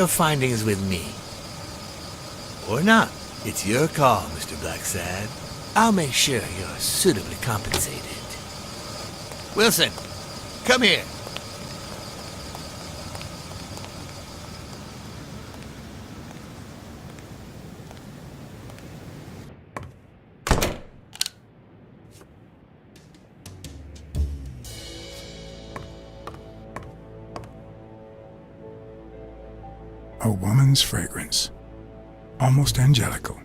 Your findings with me. Or not. It's your call, Mr. Blacksad. I'll make sure you're suitably compensated. Wilson, come here. A woman's fragrance. Almost angelical.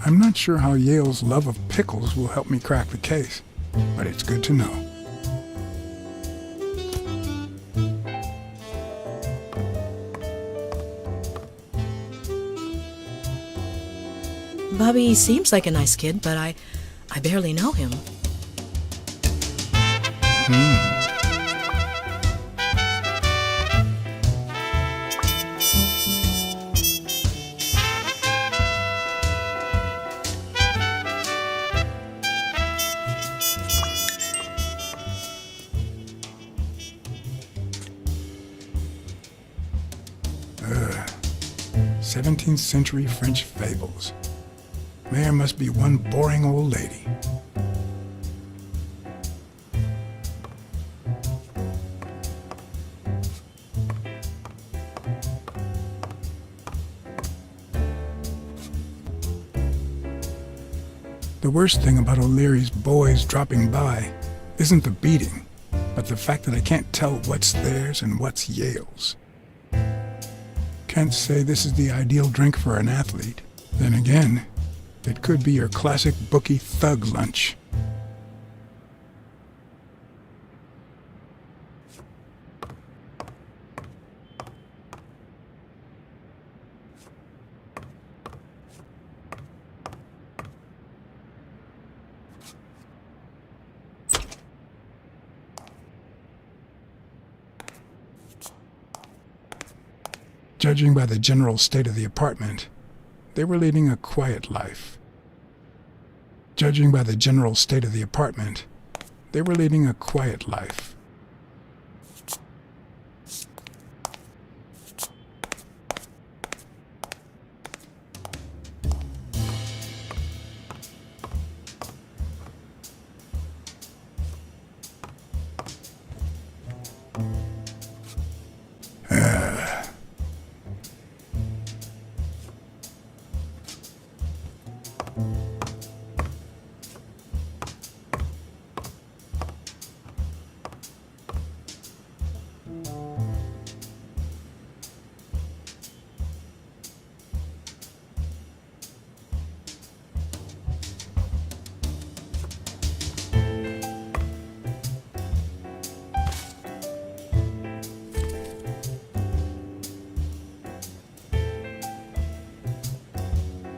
I'm not sure how Yale's love of pickles will help me crack the case, but it's good to know. Bobby seems like a nice kid, but I barely know him. Ugh. 17th century French fables. There must be one boring old lady. The worst thing about O'Leary's boys dropping by isn't the beating, but the fact that I can't tell what's theirs and what's Yale's. Can't say this is the ideal drink for an athlete. Then again, it could be your classic bookie thug lunch. Judging by the general state of the apartment, they were leading a quiet life. Judging by the general state of the apartment, they were leading a quiet life.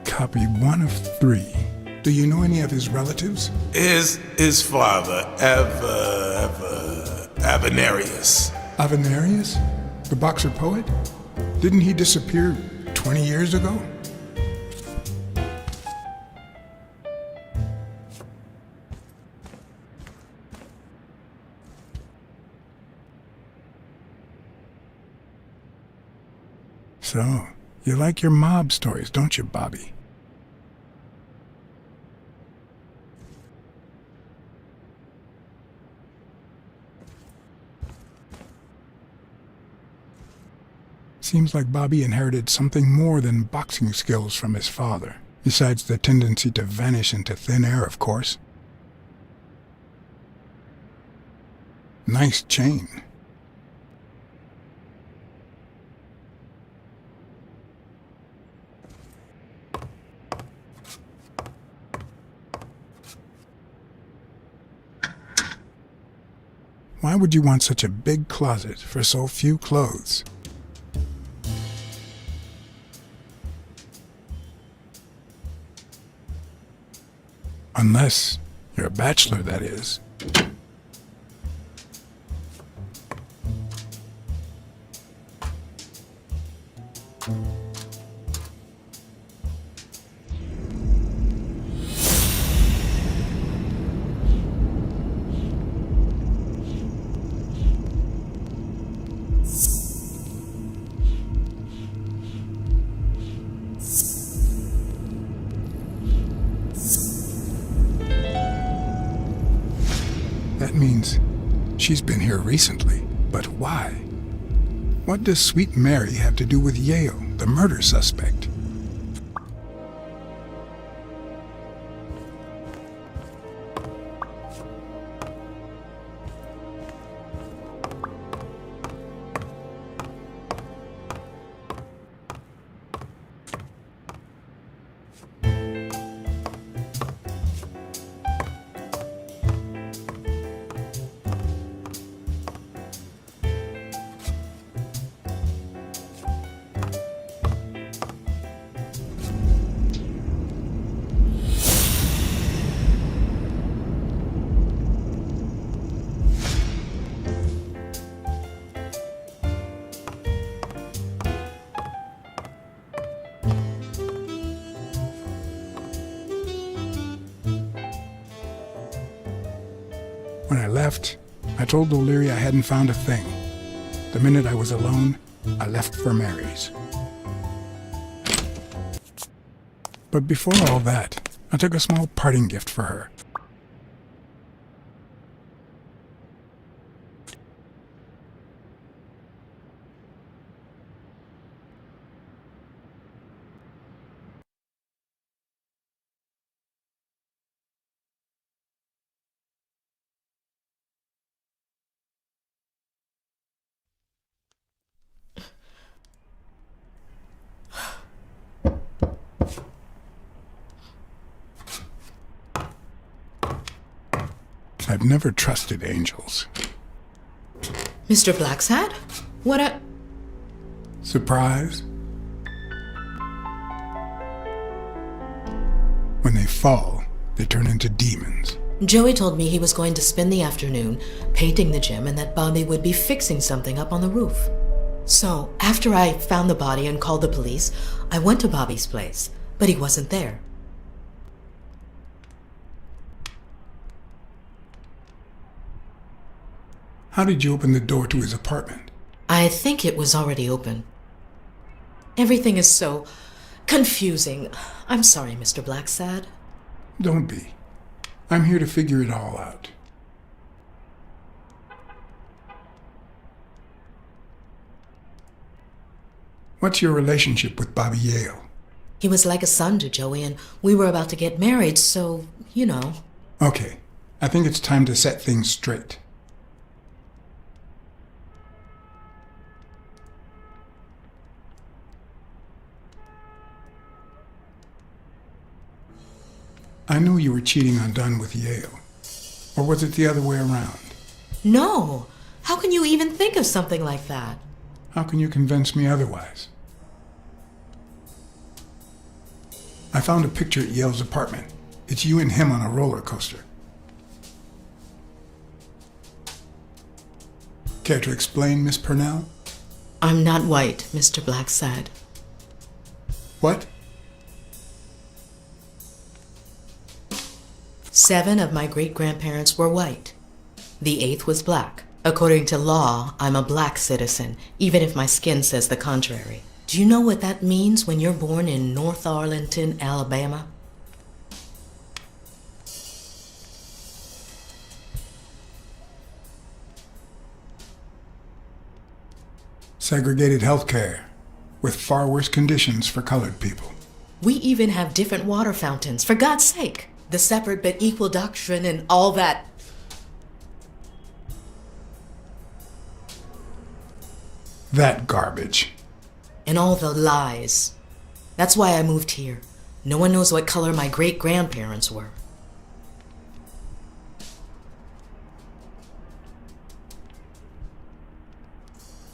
Copy 1 of 3. Do you know any of his relatives? His father, Avenarius. Avenarius? The boxer poet? Didn't he disappear 20 years ago? So, you like your mob stories, don't you, Bobby? Seems like Bobby inherited something more than boxing skills from his father, besides the tendency to vanish into thin air, of course. Nice chain. Why would you want such a big closet for so few clothes? Unless you're a bachelor, that is. means she's been here recently. But why? What does Sweet Mary have to do with Yale, the murder suspect? When I left, I told O'Leary I hadn't found a thing. The minute I was alone, I left for Mary's. But before all that, I took a small parting gift for her. I've never trusted angels. Mr. Blacksad? What a... Surprise? When they fall, they turn into demons. Joey told me he was going to spend the afternoon painting the gym and that Bobby would be fixing something up on the roof. So, after I found the body and called the police, I went to Bobby's place, but he wasn't there. How did you open the door to his apartment? I think it was already open. Everything is so confusing. I'm sorry, Mr. Blacksad. Don't be. I'm here to figure it all out. What's your relationship with Bobby Yale? He was like a son to Joey, and we were about to get married, so, you know. Okay, I think it's time to set things straight. I knew you were cheating on Dunn with Yale. Or was it the other way around? No! How can you even think of something like that? How can you convince me otherwise? I found a picture at Yale's apartment. It's you and him on a roller coaster. Care to explain, Miss Purnell? I'm not white, Mr. Blacksad. What? 7 of my great-grandparents were white. The 8th was black. According to law, I'm a black citizen, even if my skin says the contrary. Do you know what that means when you're born in North Arlington, Alabama? Segregated healthcare, with far worse conditions for colored people. We even have different water fountains, for God's sake. The separate but equal doctrine and all that. That garbage. And all the lies. That's why I moved here. No one knows what color my great-grandparents were.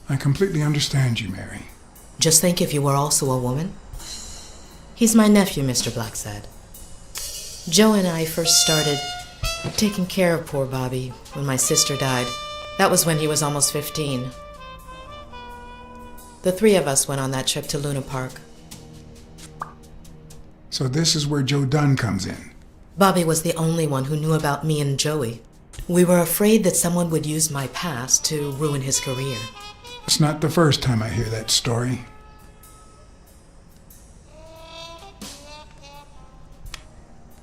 I completely understand you, Mary. Just think if you were also a woman. He's my nephew, Mr. Blacksad. Joe and I first started taking care of poor Bobby when my sister died. That was when he was almost 15. The 3 of us went on that trip to Luna Park. So this is where Joe Dunn comes in. Bobby was the only one who knew about me and Joey. We were afraid that someone would use my past to ruin his career. It's not the first time I hear that story.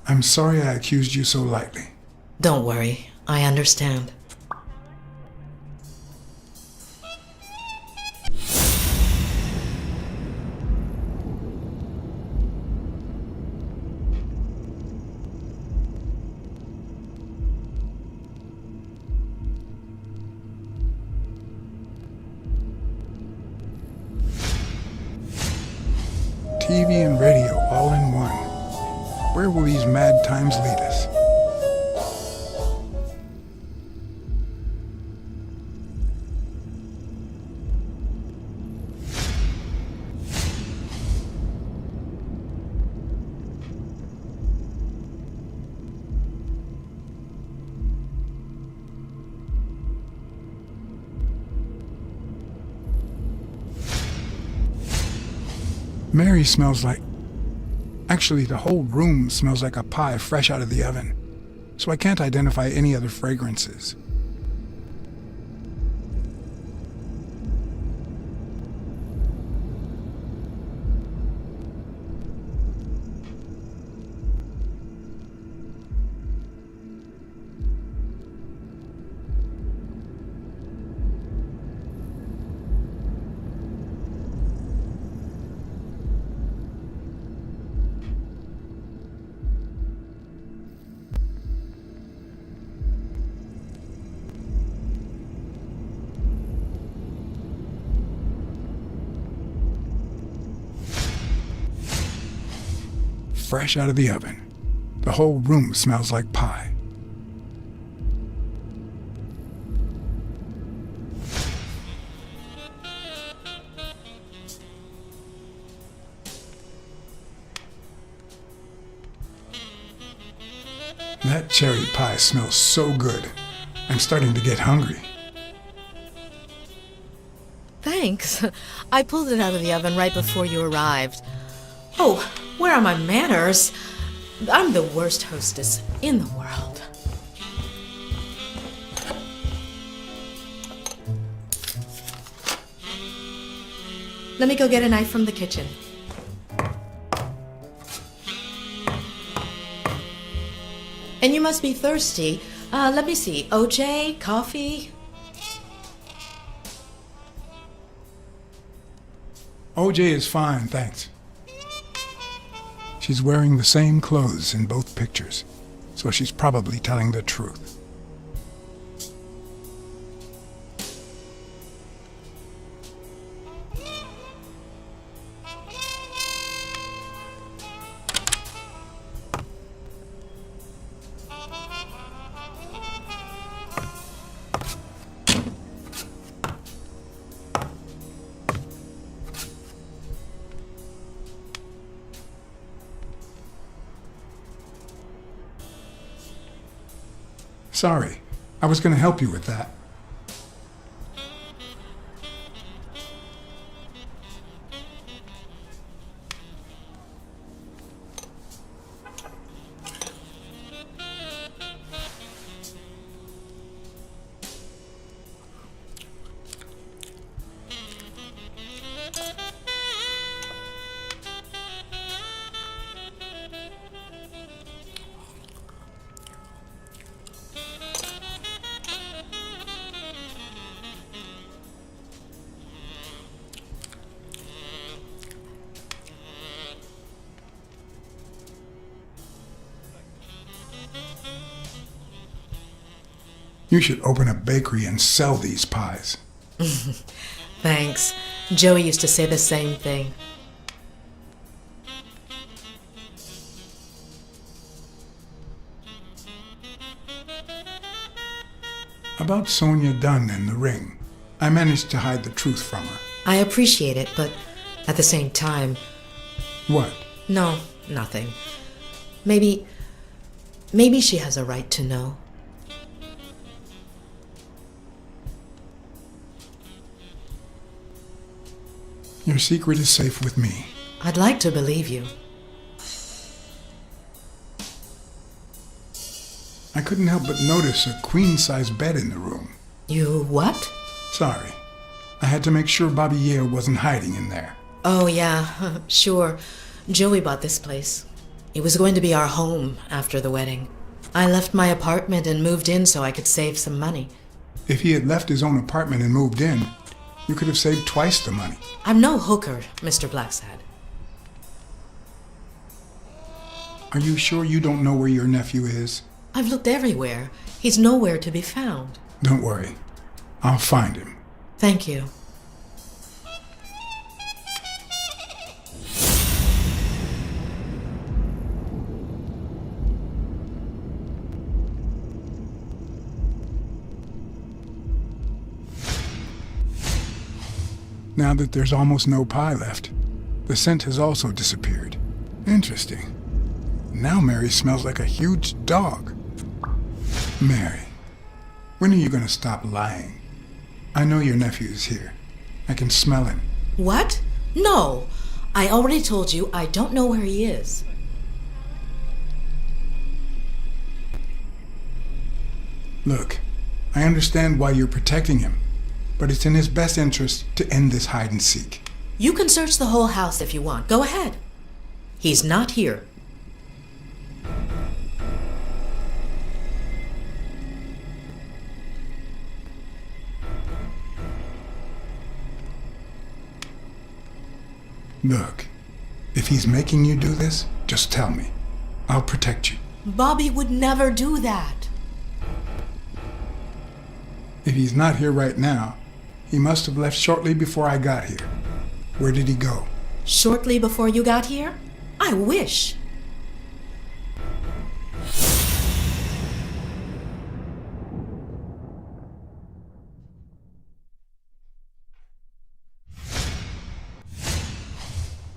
I'm sorry I accused you so lightly. Don't worry, I understand. TV and radio all in one. Where will these mad times lead us? Mary smells like... Actually, the whole room smells like a pie fresh out of the oven, so I can't identify any other fragrances. Fresh out of the oven. The whole room smells like pie. That cherry pie smells so good. I'm starting to get hungry. Thanks. I pulled it out of the oven right before you arrived. Oh, where are my manners? I'm the worst hostess in the world. Let me go get a knife from the kitchen. And you must be thirsty. Let me see. OJ? Coffee? OJ is fine, thanks. She's wearing the same clothes in both pictures, so she's probably telling the truth. Sorry, I was going to help you with that. You should open a bakery and sell these pies. Thanks. Joey used to say the same thing. About Sonia Dunn and the ring. I managed to hide the truth from her. I appreciate it, but at the same time... What? No, nothing. Maybe she has a right to know. Your secret is safe with me. I'd like to believe you. I couldn't help but notice a queen-size bed in the room. You what? Sorry. I had to make sure Bobby Yale wasn't hiding in there. Oh, yeah, sure. Joey bought this place. It was going to be our home after the wedding. I left my apartment and moved in so I could save some money. If he had left his own apartment and moved in, you could have saved twice the money. I'm no hooker, Mr. Blacksad. Are you sure you don't know where your nephew is? I've looked everywhere. He's nowhere to be found. Don't worry. I'll find him. Thank you. Now that there's almost no pie left, the scent has also disappeared. Interesting. Now Mary smells like a huge dog. Mary, when are you going to stop lying? I know your nephew is here. I can smell him. What? No. I already told you I don't know where he is. Look, I understand why you're protecting him, but it's in his best interest to end this hide and seek. You can search the whole house if you want. Go ahead. He's not here. Look, if he's making you do this, just tell me. I'll protect you. Bobby would never do that. If he's not here right now, he must have left shortly before I got here. Where did he go? Shortly before you got here? I wish.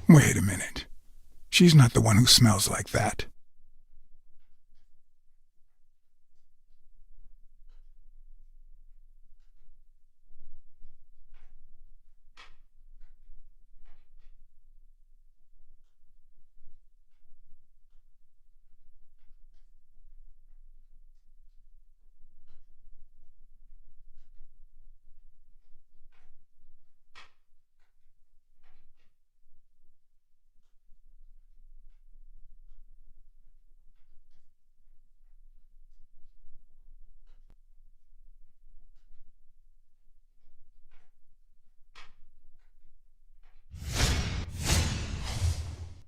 Wait a minute. She's not the one who smells like that.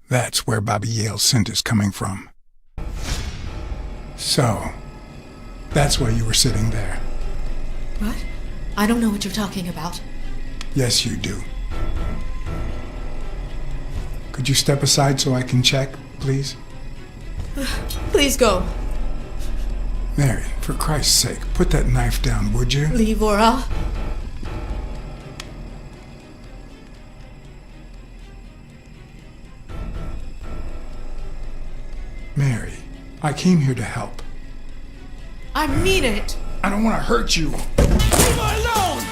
That's where Bobby Yale's scent is coming from. So, that's why you were sitting there. What? I don't know what you're talking about. Yes, you do. Could you step aside so I can check, please? Please go. Mary, for Christ's sake, put that knife down, would you? Livora. Mary, I came here to help. I mean it. I don't want to hurt you. Leave her alone!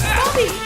Bobby!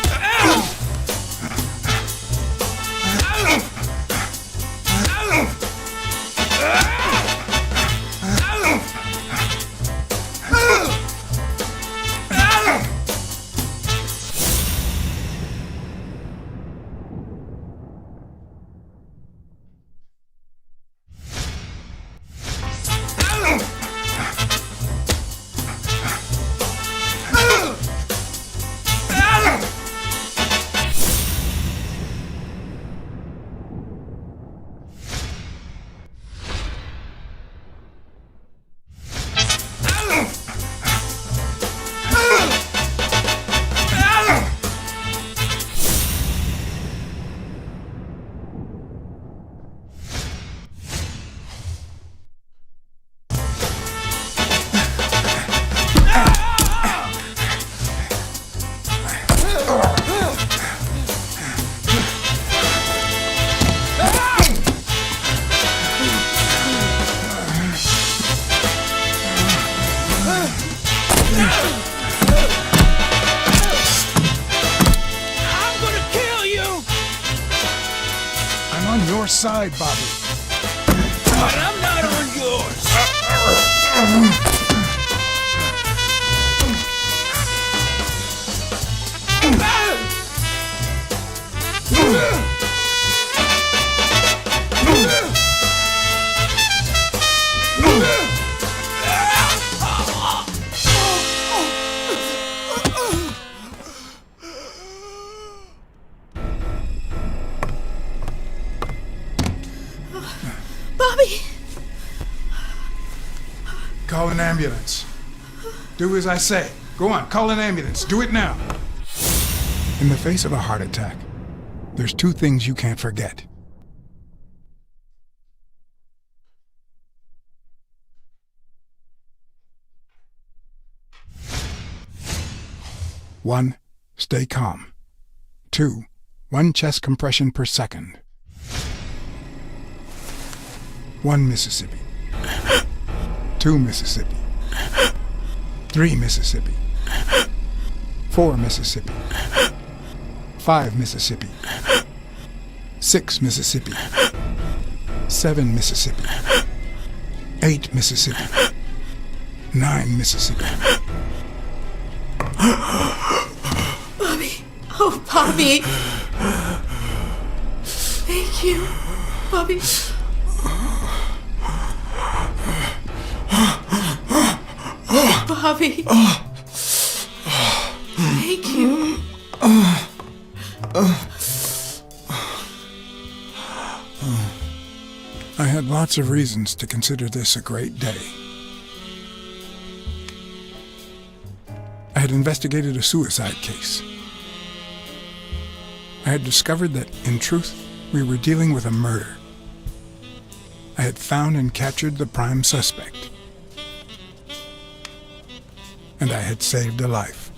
On your side, Bobby. But I'm not on yours. Bobby! Call an ambulance. Do as I say. Go on, call an ambulance. Do it now. In the face of a heart attack, there's two things you can't forget. One, Stay calm. 2. 1 chest compression per second. 1 Mississippi. 2 Mississippi. 3 Mississippi. 4 Mississippi. 5 Mississippi. 6 Mississippi. 7 Mississippi. 8 Mississippi. 9 Mississippi. Bobby. Oh, Bobby. Thank you, Bobby. Bobby. Thank you. I had lots of reasons to consider this a great day. I had investigated a suicide case. I had discovered that, in truth, we were dealing with a murder. I had found and captured the prime suspect. And I had saved a life.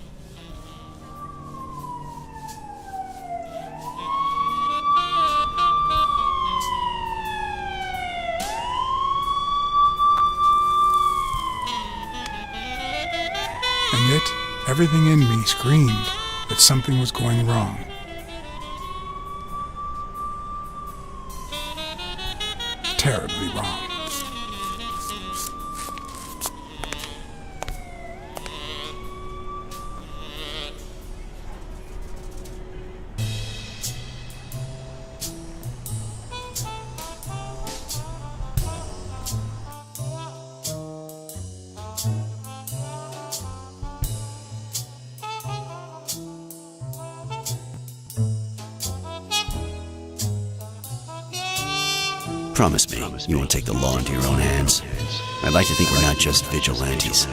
And yet, everything in me screamed that something was going wrong. Terribly wrong. Promise me you won't take the law into your own hands. I'd like to think we're not just vigilantes.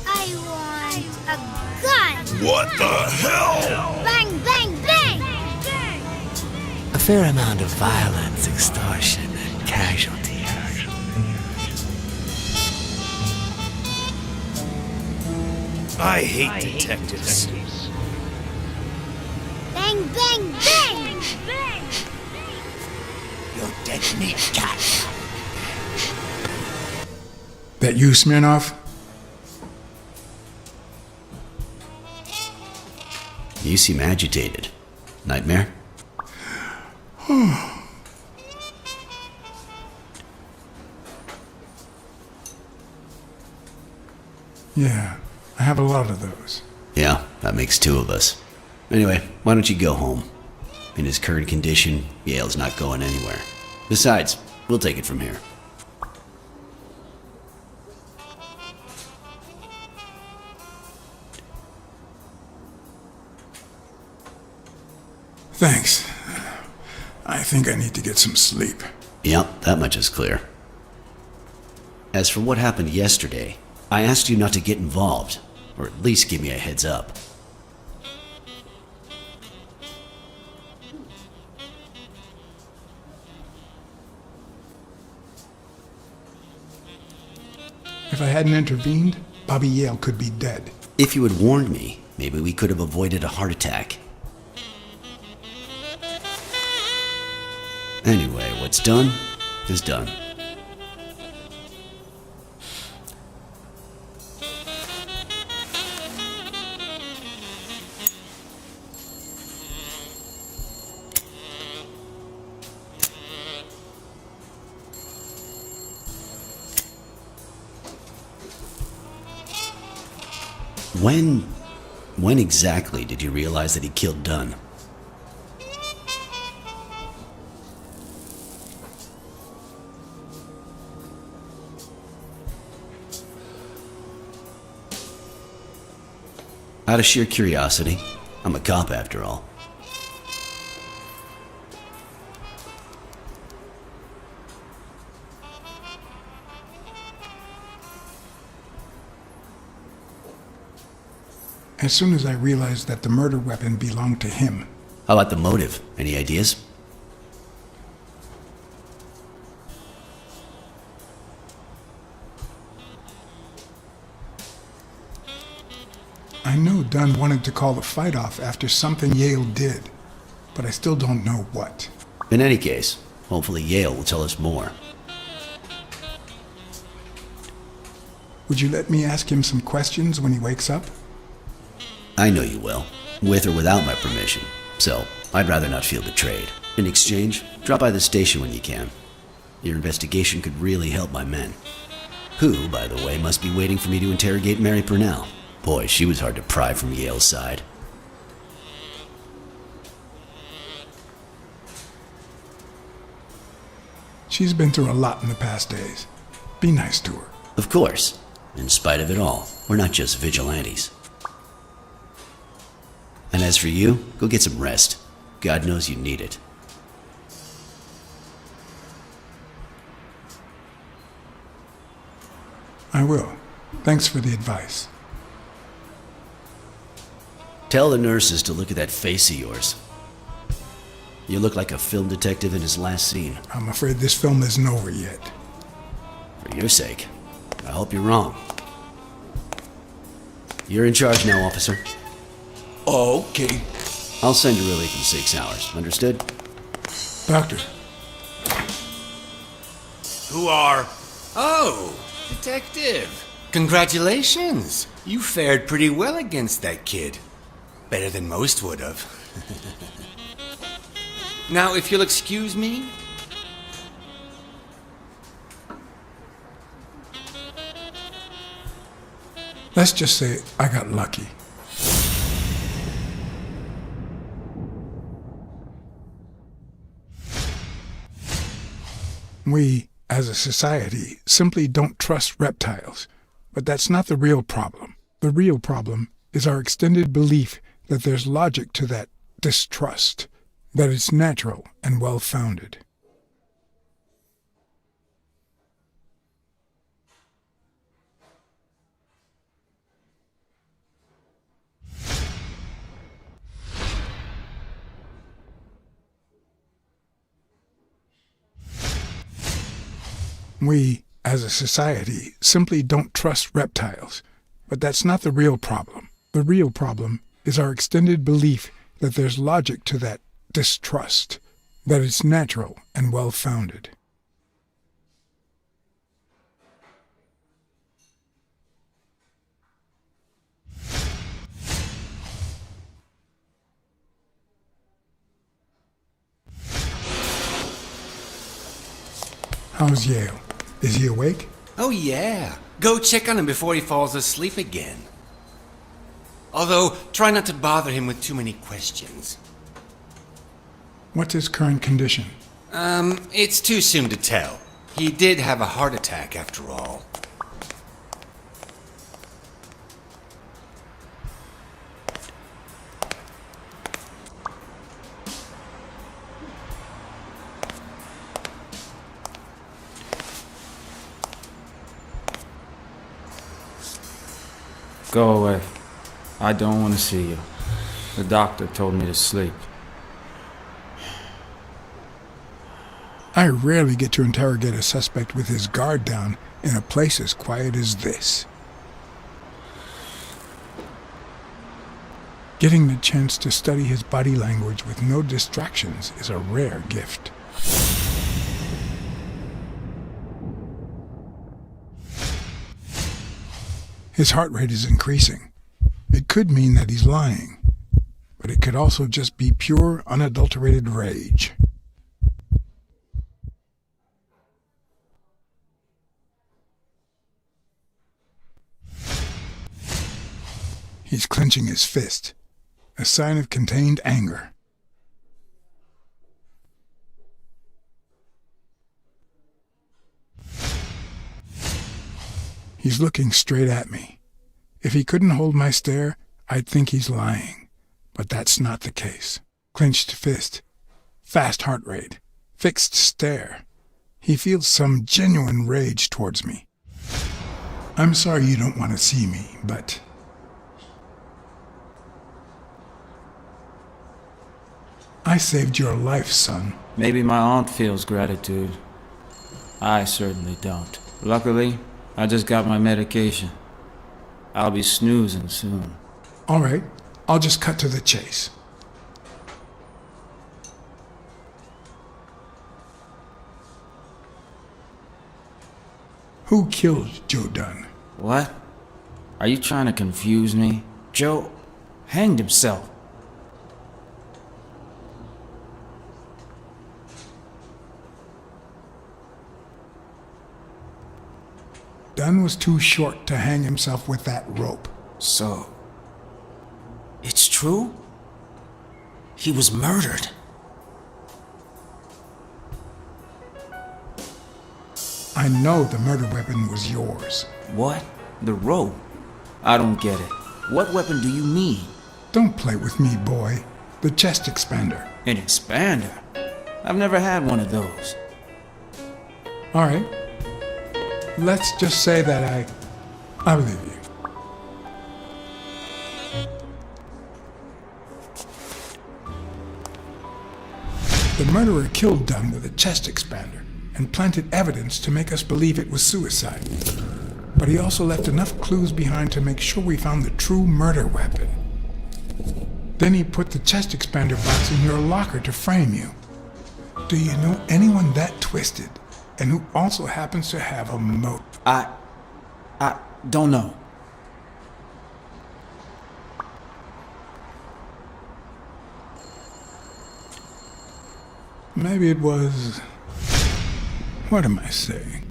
I want a gun! What the hell? Bang, bang, bang! A fair amount of violence, extortion, and casualties. I hate detectives. Bang, bang, bang! You're dead meat, cat. That you, Smirnoff? You seem agitated. Nightmare? Yeah, I have a lot of those. Yeah, that makes 2 of us. Anyway, why don't you go home? In his current condition, Yale's not going anywhere. Besides, we'll take it from here. Thanks. I think I need to get some sleep. Yep, that much is clear. As for what happened yesterday, I asked you not to get involved, or at least give me a heads up. If I hadn't intervened, Bobby Yale could be dead. If you had warned me, maybe we could have avoided a heart attack. Anyway, what's done is done. When exactly did you realize that he killed Dunn? Out of sheer curiosity. I'm a cop after all. As soon as I realized that the murder weapon belonged to him. How about the motive? Any ideas? I I know Dunn wanted to call the fight off after something Yale did, but I still don't know what. In any case, hopefully Yale will tell us more. Would you let me ask him some questions when he wakes up? I know you will, with or without my permission, so I'd rather not feel betrayed. In exchange, drop by the station when you can. Your investigation could really help my men. Who, by the way, must be waiting for me to interrogate Mary Purnell. Boy, she was hard to pry from Yale's side. She's been through a lot in the past days. Be nice to her. Of course. In spite of it all, we're not just vigilantes. And as for you, go get some rest. God knows you need it. I will. Thanks for the advice. Tell the nurses to look at that face of yours. You look like a film detective in his last scene. I'm afraid this film isn't over yet. For your sake, I hope you're wrong. You're in charge now, officer. Okay. I'll send you relief in 6 hours. Understood? Doctor, Who are... Oh, detective. Congratulations. You fared pretty well against that kid. Better than most would have. Now, if you'll excuse me... let's just say I got lucky. We, as a society, simply don't trust reptiles. But that's not the real problem. The real problem is our extended belief that there's logic to that distrust, that it's natural and well-founded. We, as a society, simply don't trust reptiles. But that's not the real problem. The real problem is our extended belief that there's logic to that distrust, that it's natural and well-founded. How's Yale? Is he awake? Oh, yeah. Go check on him before he falls asleep again. Although, try not to bother him with too many questions. What's his current condition? It's too soon to tell. He did have a heart attack after all. Go away. I don't want to see you. The doctor told me to sleep. I rarely get to interrogate a suspect with his guard down in a place as quiet as this. Getting the chance to study his body language with no distractions is a rare gift. His heart rate is increasing. It could mean that he's lying, but it could also just be pure, unadulterated rage. He's clenching his fist, a sign of contained anger. He's looking straight at me. If he couldn't hold my stare, I'd think he's lying. But that's not the case. Clenched fist, fast heart rate, fixed stare. He feels some genuine rage towards me. I'm sorry you don't want to see me, but... I saved your life, son. Maybe my aunt feels gratitude. I certainly don't. Luckily, I just got my medication. I'll be snoozing soon. All right, I'll just cut to the chase. Who killed Joe Dunn? What? Are you trying to confuse me? Joe hanged himself. Dunn was too short to hang himself with that rope. So, it's true? He was murdered. I know the murder weapon was yours. What? The rope? I don't get it. What weapon do you mean? Don't play with me, boy. The chest expander. An expander? I've never had one of those. All right. Let's just say that I believe you. The murderer killed Dunn with a chest expander and planted evidence to make us believe it was suicide. But he also left enough clues behind to make sure we found the true murder weapon. Then he put the chest expander box in your locker to frame you. Do you know anyone that twisted and who also happens to have a motive? I don't know. Maybe it was... What am I saying?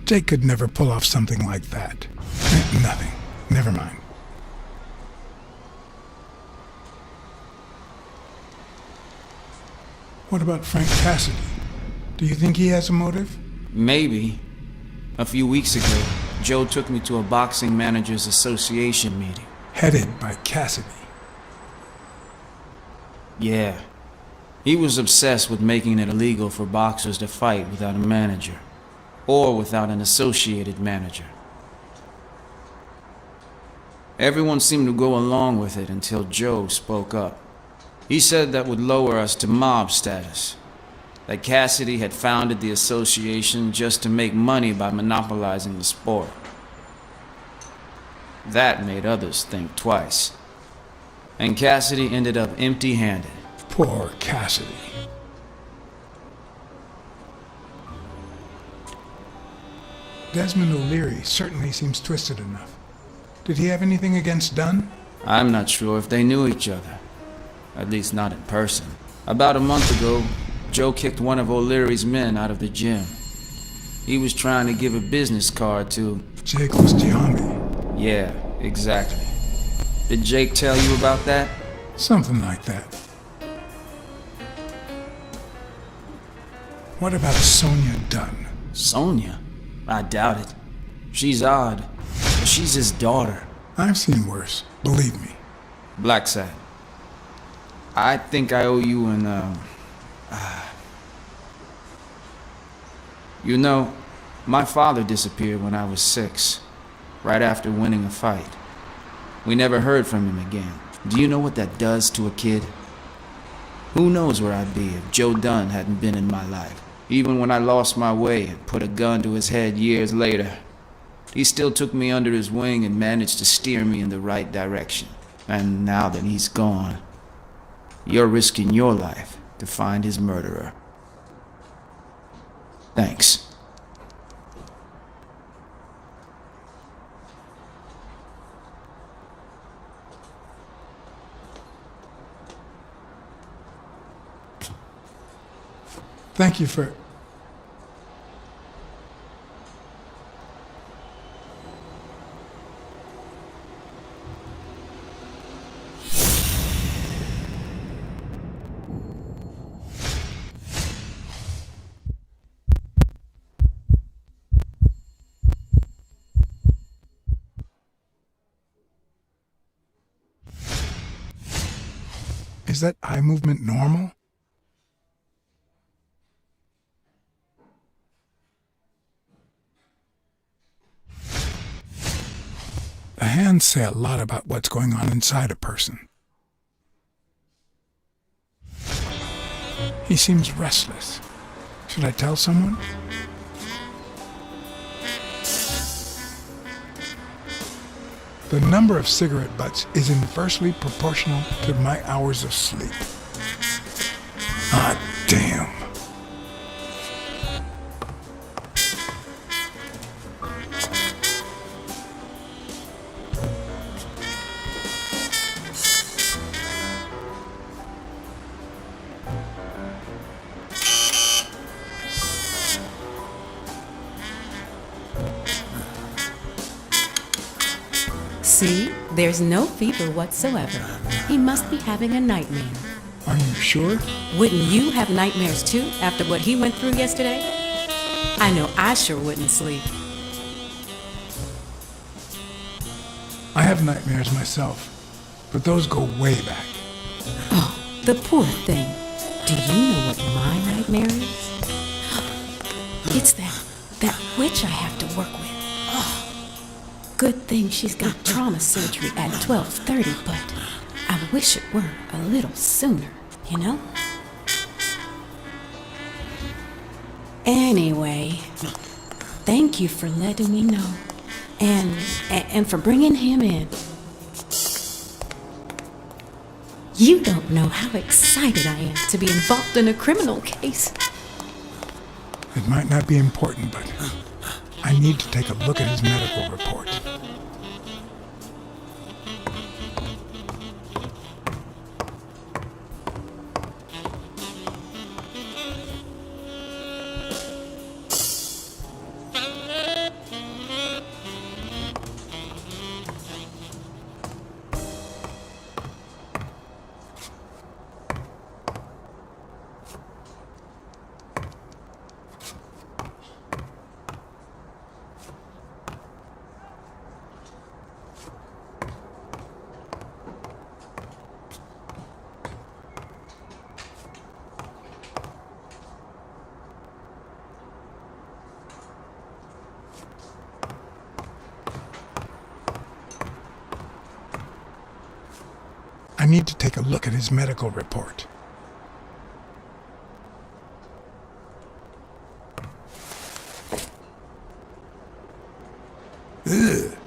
Jake could never pull off something like that. Nothing. Never mind. What about Frank Cassidy? Do you think he has a motive? Maybe. A few weeks ago, Joe took me to a boxing managers association meeting. Headed by Cassidy. Yeah. He was obsessed with making it illegal for boxers to fight without a manager, or without an associated manager. Everyone seemed to go along with it until Joe spoke up. He said that would lower us to mob status, that Cassidy had founded the association just to make money by monopolizing the sport. That made others think twice. And Cassidy ended up empty-handed. Poor Cassidy. Desmond O'Leary certainly seems twisted enough. Did he have anything against Dunn? I'm not sure if they knew each other. At least not in person. About a month ago, Joe kicked one of O'Leary's men out of the gym. He was trying to give a business card to... Jake Giambi. Yeah, exactly. Did Jake tell you about that? Something like that. What about Sonia Dunn? Sonia? I doubt it. She's odd. But she's his daughter. I've seen worse, believe me. Blacksad. I think I owe you an, You know, my father disappeared when I was 6, right after winning a fight. We never heard from him again. Do you know what that does to a kid? Who knows where I'd be if Joe Dunn hadn't been in my life? Even when I lost my way and put a gun to his head years later, he still took me under his wing and managed to steer me in the right direction. And now that he's gone, you're risking your life to find his murderer. Thanks. Thank you for... Is that eye movement normal? The hands say a lot about what's going on inside a person. He seems restless. Should I tell someone? The number of cigarette butts is inversely proportional to my hours of sleep. Ah, damn. See? There's no fever whatsoever. He must be having a nightmare. Are you sure? Wouldn't you have nightmares too after what he went through yesterday? I know I sure wouldn't sleep. I have nightmares myself, but those go way back. Oh, the poor thing. Do you know what my nightmare is? It's that witch I have to work with. Good thing she's got trauma surgery at 12:30, but I wish it were a little sooner, you know? Anyway, thank you for letting me know, and for bringing him in. You don't know how excited I am to be involved in a criminal case. It might not be important, but I need to take a look at his medical report. I need to take a look at his medical report. Ugh.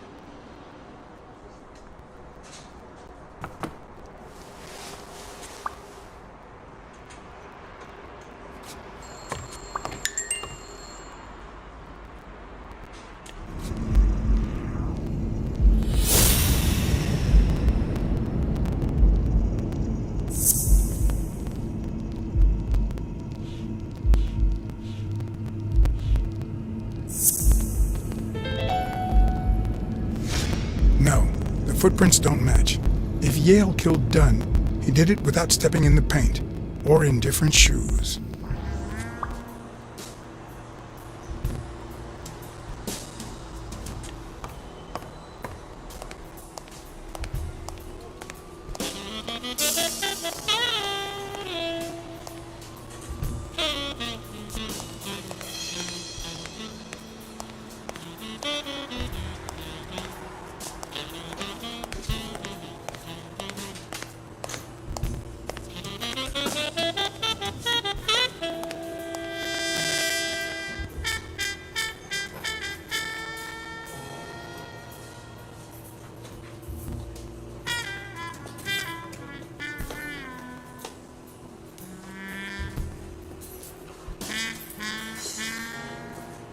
No, the footprints don't match. If Yale killed Dunn, he did it without stepping in the paint, or in different shoes.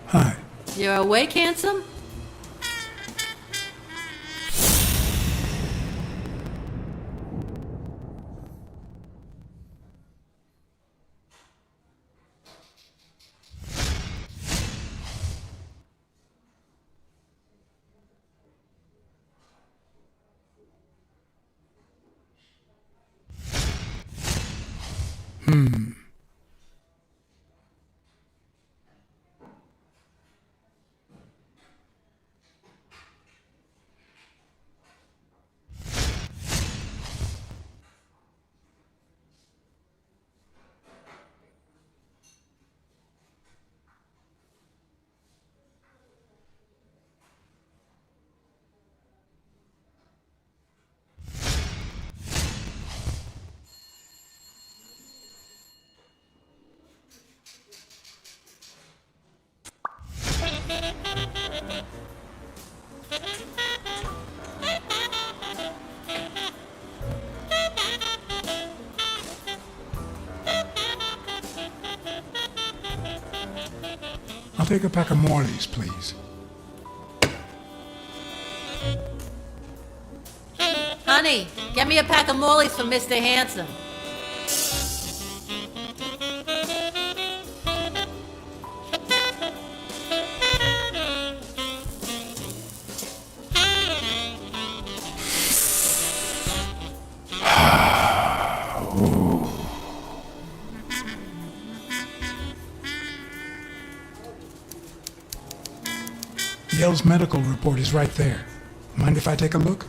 Hi. You're awake, handsome? I'll take a pack of Morleys, please. Honey, get me a pack of Morleys for Mr. Handsome. Yale's medical report is right there. Mind if I take a look?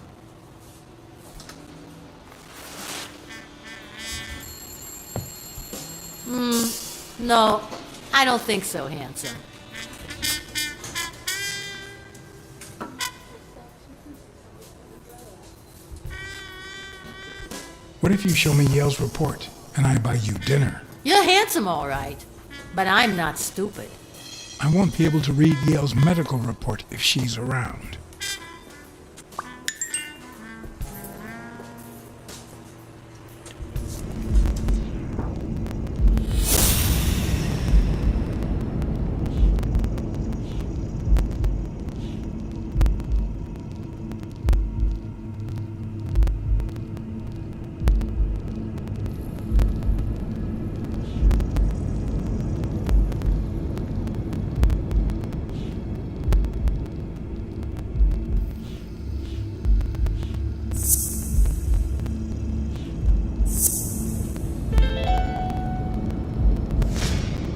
No, I don't think so, Handsome. What if you show me Yale's report and I buy you dinner? You're handsome, all right, but I'm not stupid. I won't be able to read Yale's medical report if she's around.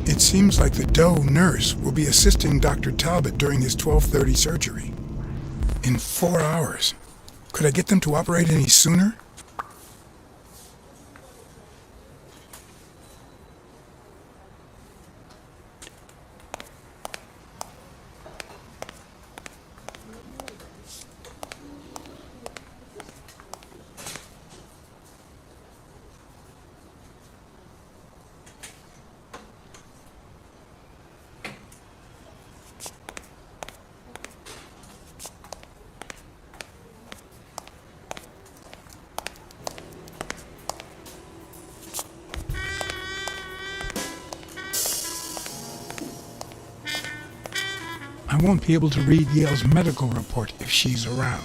It seems like the Doe nurse will be assisting Dr. Talbot during his 12:30 surgery. In 4 hours. Could I get them to operate any sooner? I won't be able to read Yale's medical report if she's around.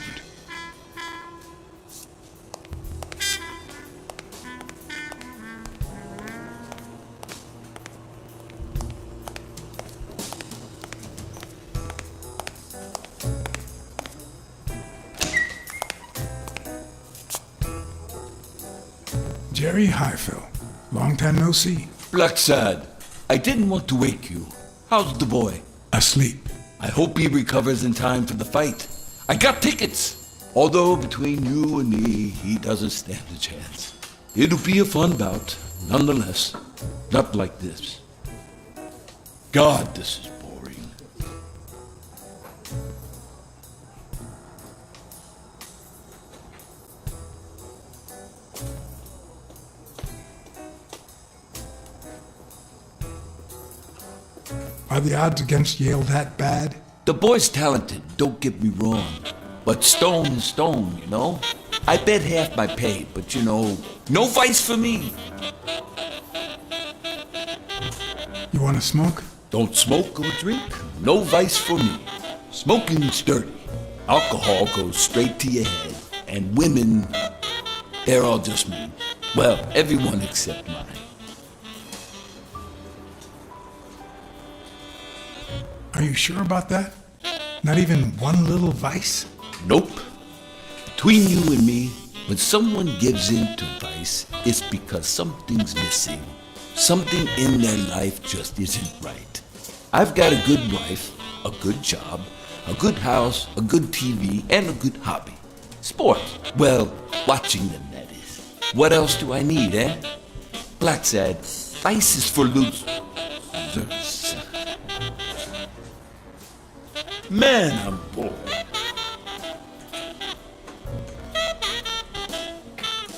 Jerry Highfill. Long time no see. Blacksad, I didn't want to wake you. How's the boy? Asleep. I hope he recovers in time for the fight. I got tickets. Although between you and me, he doesn't stand a chance. It'll be a fun bout, nonetheless. Not like this. God, this is boring. Are the odds against Yale that bad? The boy's talented, don't get me wrong. But stone is stone, you know? I bet half my pay, but you know, no vice for me. You want to smoke? Don't smoke or drink, no vice for me. Smoking's dirty. Alcohol goes straight to your head. And women, they're all just mean. Well, everyone except mine. Are you sure about that? Not even one little vice? Nope. Between you and me, when someone gives in to vice, it's because something's missing. Something in their life just isn't right. I've got a good wife, a good job, a good house, a good TV, and a good hobby. Sports. Well, watching them, that is. What else do I need, eh? Blacksad, vice is for losers. Man, I'm bored.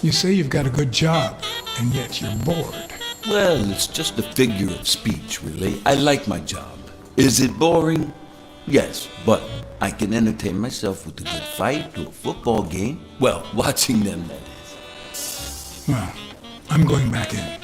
You say you've got a good job, and yet you're bored. Well, it's just a figure of speech, really. I like my job. Is it boring? Yes, but I can entertain myself with a good fight or a football game. Well, watching them, that is. Well, I'm going back in.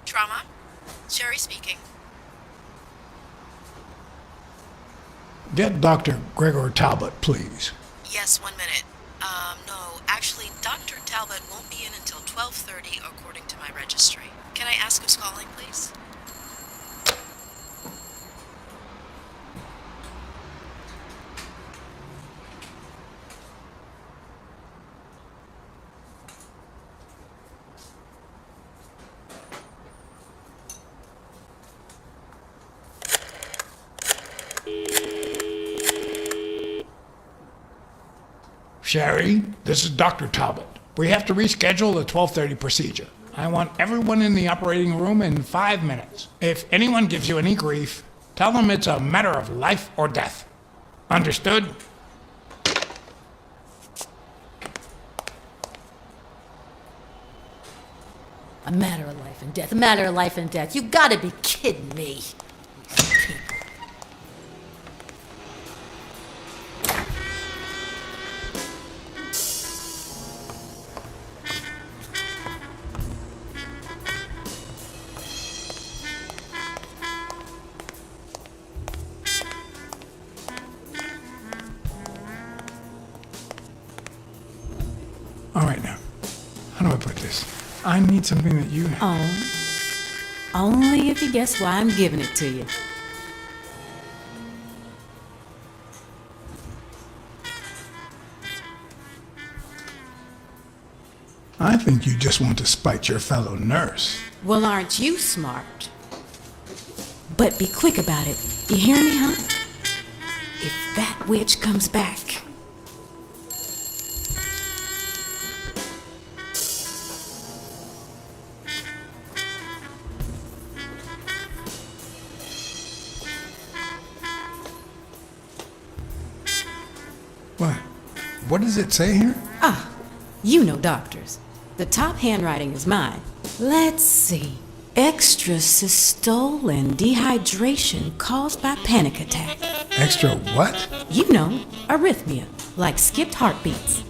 Trauma? Sherry speaking. Get Dr. Gregor Talbot, please. Yes, 1 minute. No, actually, Dr. Talbot won't be in until 12:30 according to my registry. Can I ask who's calling, please? Sherry, this is Dr. Talbot. We have to reschedule the 12:30 procedure. I want everyone in the operating room in 5 minutes. If anyone gives you any grief, tell them it's a matter of life or death. Understood? A matter of life and death. A matter of life and death. You gotta be kidding me. All right, now. How do I put this? I need something that you... Oh, only if you guess why I'm giving it to you. I think you just want to spite your fellow nurse. Well, aren't you smart? But be quick about it. You hear me, huh? If that witch comes back... What? What does it say here? Ah, you know doctors. The top handwriting is mine. Let's see. Extrasystole and dehydration caused by panic attack. Extra what? You know, arrhythmia, like skipped heartbeats.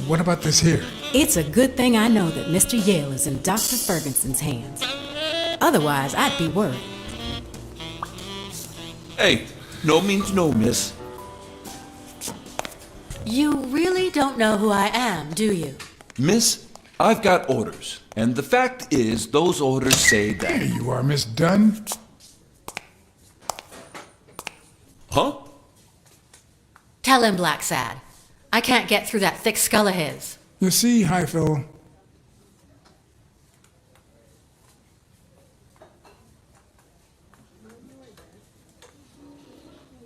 What about this here? It's a good thing I know that Mr. Yale is in Dr. Ferguson's hands. Otherwise, I'd be worried. Hey, no means no, miss. You really don't know who I am, do you? Miss, I've got orders. And the fact is, those orders say Here that... you are, Miss Dunn. Huh? Tell him, Blacksad. I can't get through that thick skull of his. You see, Highfill,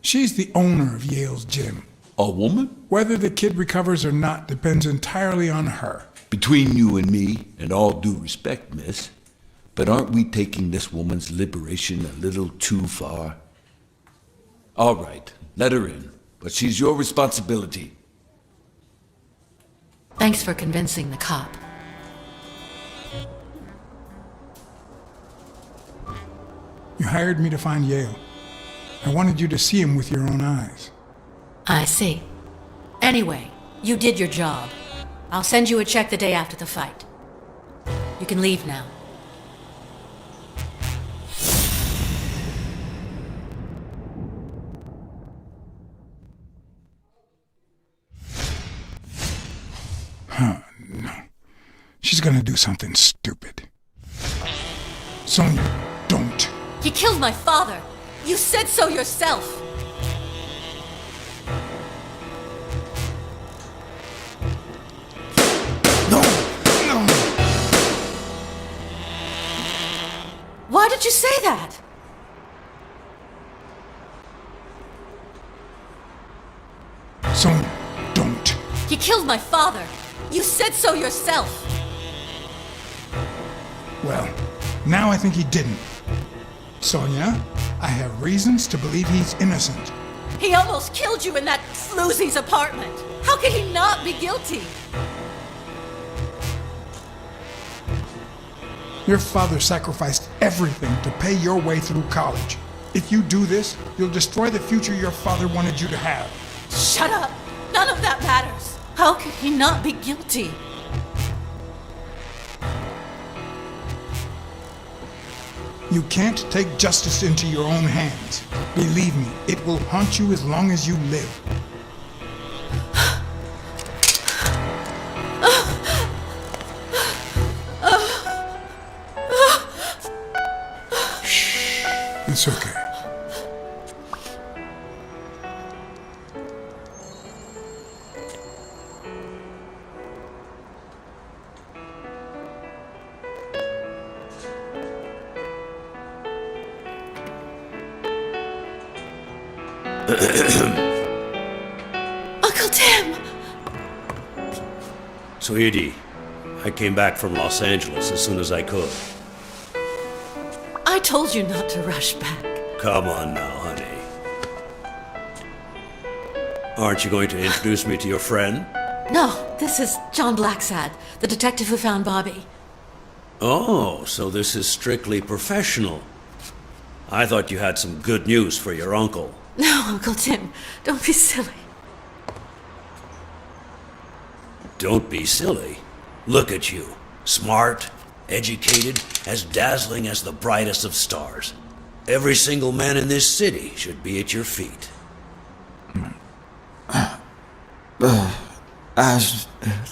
she's the owner of Yale's gym. A woman? Whether the kid recovers or not depends entirely on her. Between you and me, and all due respect, miss, but aren't we taking this woman's liberation a little too far? All right, let her in, but she's your responsibility. Thanks for convincing the cop. You hired me to find Yale. I wanted you to see him with your own eyes. I see. Anyway, you did your job. I'll send you a check the day after the fight. You can leave now. No. She's gonna do something stupid. Sonia, don't. You killed my father! You said so yourself! No! No! Why did you say that? Sonia, don't. You killed my father! You said so yourself! Well, now I think he didn't. Sonia, I have reasons to believe he's innocent. He almost killed you in that floozy's apartment! How could he not be guilty? Your father sacrificed everything to pay your way through college. If you do this, you'll destroy the future your father wanted you to have. Shut up! None of that matters! How could he not be guilty? You can't take justice into your own hands. Believe me, it will haunt you as long as you live. Shh. It's okay. Uncle Tim! Sweetie, I came back from Los Angeles as soon as I could. I told you not to rush back. Come on now, honey. Aren't you going to introduce me to your friend? No, this is John Blacksad, the detective who found Bobby. Oh, so this is strictly professional. I thought you had some good news for your uncle. No, Uncle Tim, don't be silly. Don't be silly. Look at you. Smart, educated, as dazzling as the brightest of stars. Every single man in this city should be at your feet.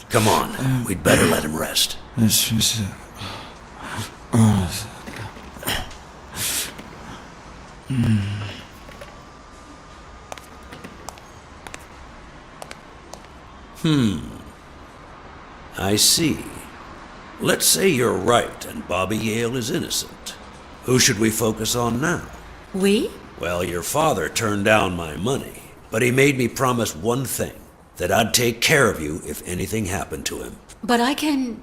Come on, we'd better let him rest. I see. Let's say you're right and Bobby Yale is innocent. Who should we focus on now? We? Well, your father turned down my money, but he made me promise one thing, that I'd take care of you if anything happened to him. But I can...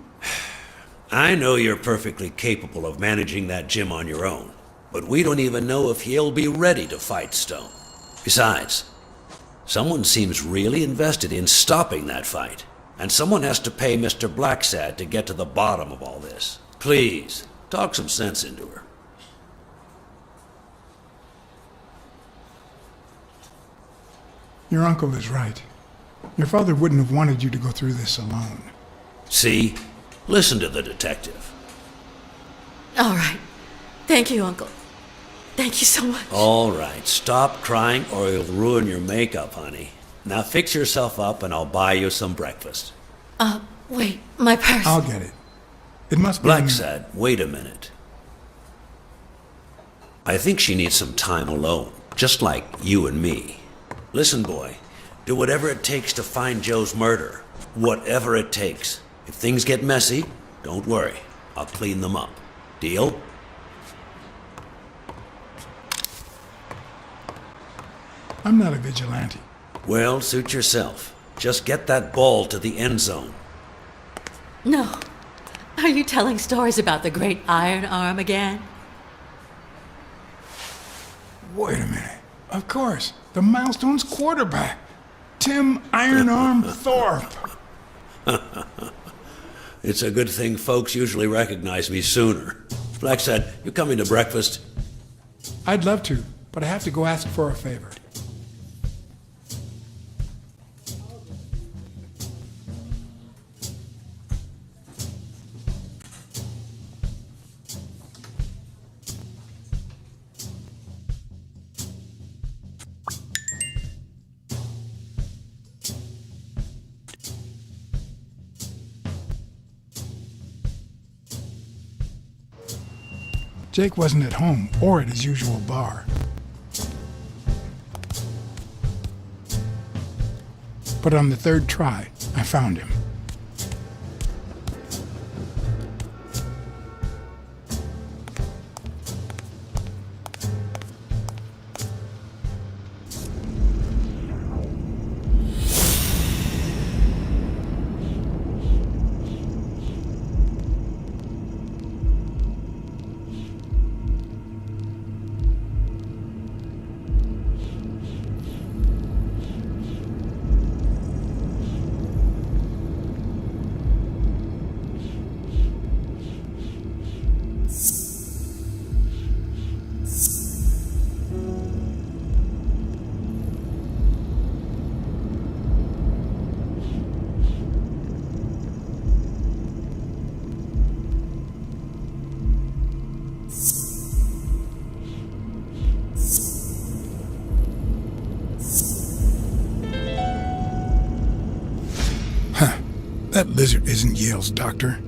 I know you're perfectly capable of managing that gym on your own, but we don't even know if he'll be ready to fight Stone. Besides, someone seems really invested in stopping that fight, and someone has to pay Mr. Blacksad to get to the bottom of all this. Please, talk some sense into her. Your uncle is right. Your father wouldn't have wanted you to go through this alone. See? Listen to the detective. All right. Thank you, Uncle. Thank you so much. All right, stop crying or you'll ruin your makeup, honey. Now fix yourself up and I'll buy you some breakfast. Wait, my purse. I'll get it. It must be... Blacksad, wait a minute. I think she needs some time alone, just like you and me. Listen, boy, do whatever it takes to find Joe's murderer. Whatever it takes. If things get messy, don't worry. I'll clean them up. Deal? I'm not a vigilante. Well, suit yourself. Just get that ball to the end zone. No. Are you telling stories about the great iron arm again? Wait a minute. Of course. The Milestones quarterback. Tim Iron Arm Thorpe. It's a good thing folks usually recognize me sooner. Blacksad, you coming to breakfast? I'd love to, but I have to go ask for a favor. Jake wasn't at home or at his usual bar. But on the third try, I found him. That lizard isn't Yale's doctor.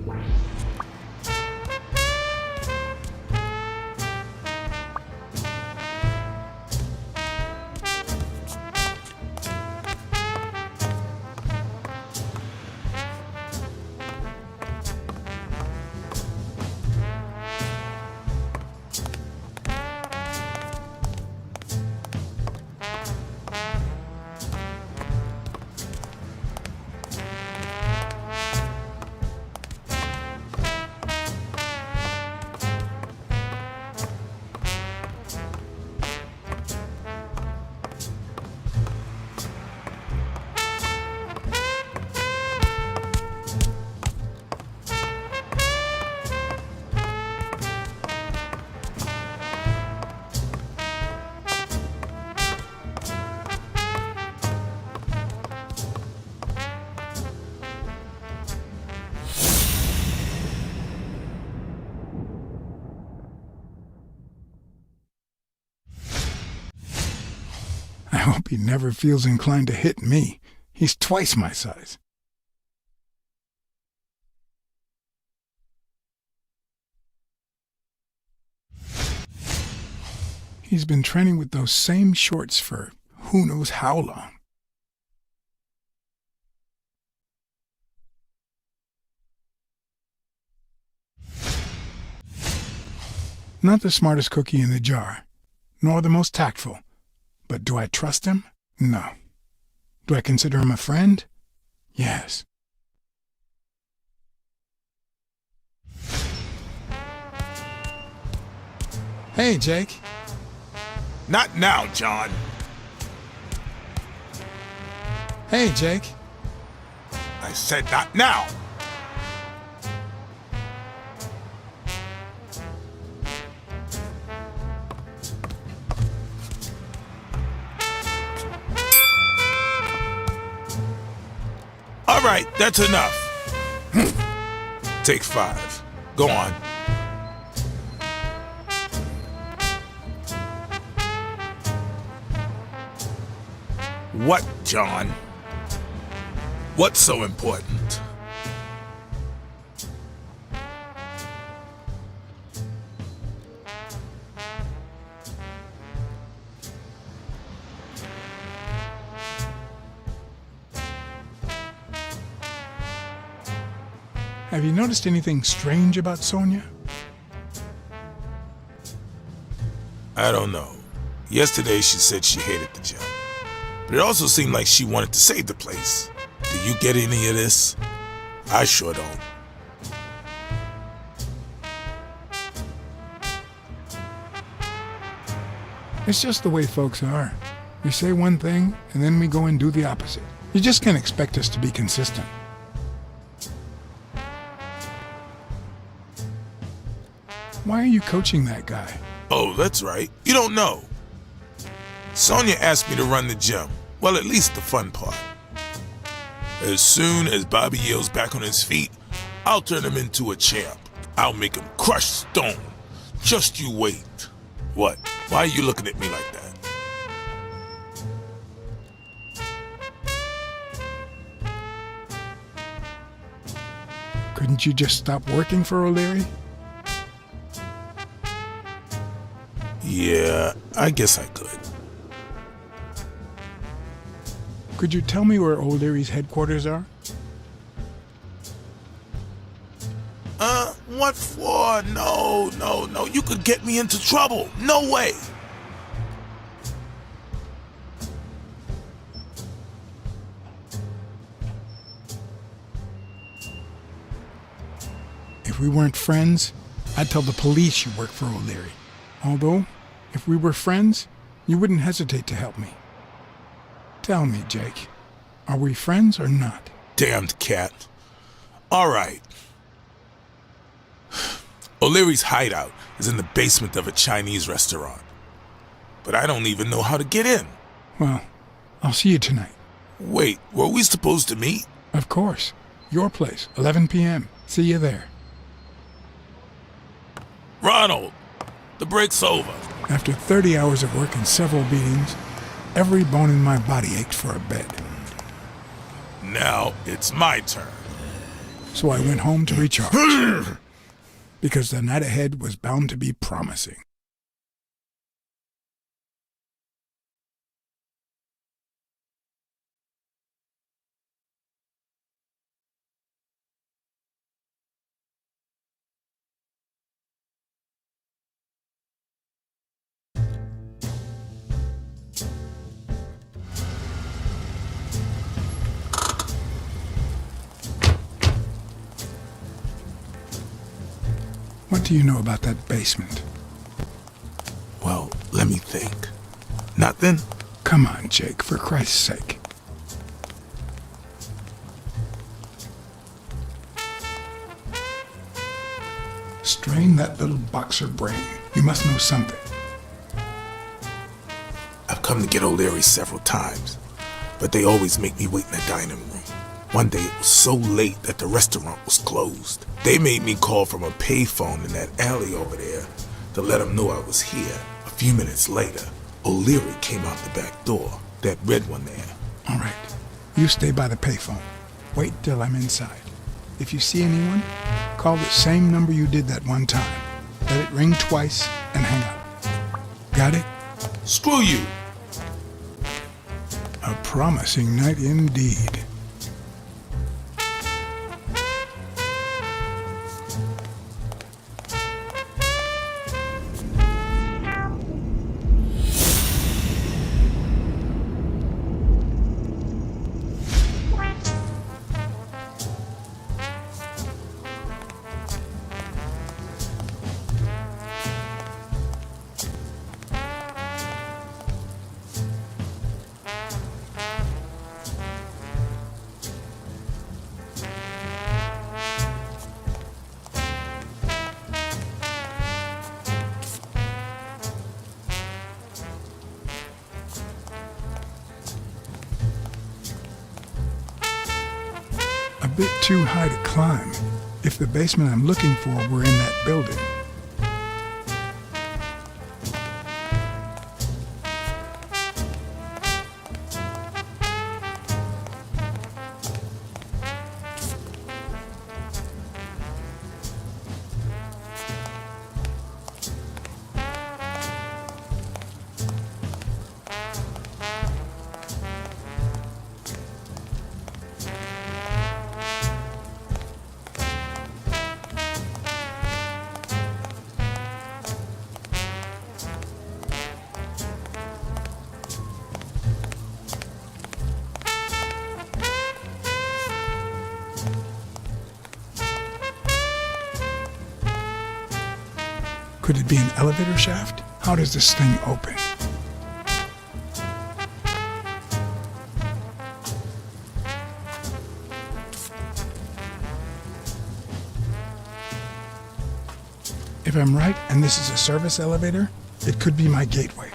I hope he never feels inclined to hit me. He's twice my size. He's been training with those same shorts for who knows how long. Not the smartest cookie in the jar, nor the most tactful. But do I trust him? No. Do I consider him a friend? Yes. Hey, Jake. Not now, John. Hey, Jake. I said not now. All right, that's enough. Take 5. Go on. What, John? What's so important? Have you noticed anything strange about Sonia? I don't know. Yesterday she said she hated the gym. But it also seemed like she wanted to save the place. Do you get any of this? I sure don't. It's just the way folks are. We say one thing, and then we go and do the opposite. You just can't expect us to be consistent. Why are you coaching that guy? Oh, that's right. You don't know. Sonia asked me to run the gym. Well, at least the fun part. As soon as Bobby Yale's back on his feet, I'll turn him into a champ. I'll make him crush stone. Just you wait. What? Why are you looking at me like that? Couldn't you just stop working for O'Leary? Yeah, I guess I could. Could you tell me where O'Leary's headquarters are? What for? No. You could get me into trouble. No way. If we weren't friends, I'd tell the police you work for O'Leary. Although, if we were friends, you wouldn't hesitate to help me. Tell me, Jake, are we friends or not? Damned cat. All right. O'Leary's hideout is in the basement of a Chinese restaurant. But I don't even know how to get in. Well, I'll see you tonight. Wait, were we supposed to meet? Of course. Your place, 11 p.m. See you there. Ronald, the break's over. After 30 hours of work and several beatings, every bone in my body ached for a bed. Now it's my turn. So I went home to recharge. Because the night ahead was bound to be promising. What do you know about that basement? Well, let me think. Nothing? Come on, Jake, for Christ's sake. Strain that little boxer brain. You must know something. I've come to get O'Leary several times, but they always make me wait in the dining room. One day it was so late that the restaurant was closed. They made me call from a payphone in that alley over there to let them know I was here. A few minutes later, O'Leary came out the back door, that red one there. All right. You stay by the payphone. Wait till I'm inside. If you see anyone, call the same number you did that one time. Let it ring twice and hang up. Got it? Screw you! A promising night indeed. A bit too high to climb, if the basement I'm looking for were in that building. Could it be an elevator shaft? How does this thing open? If I'm right, and this is a service elevator, it could be my gateway.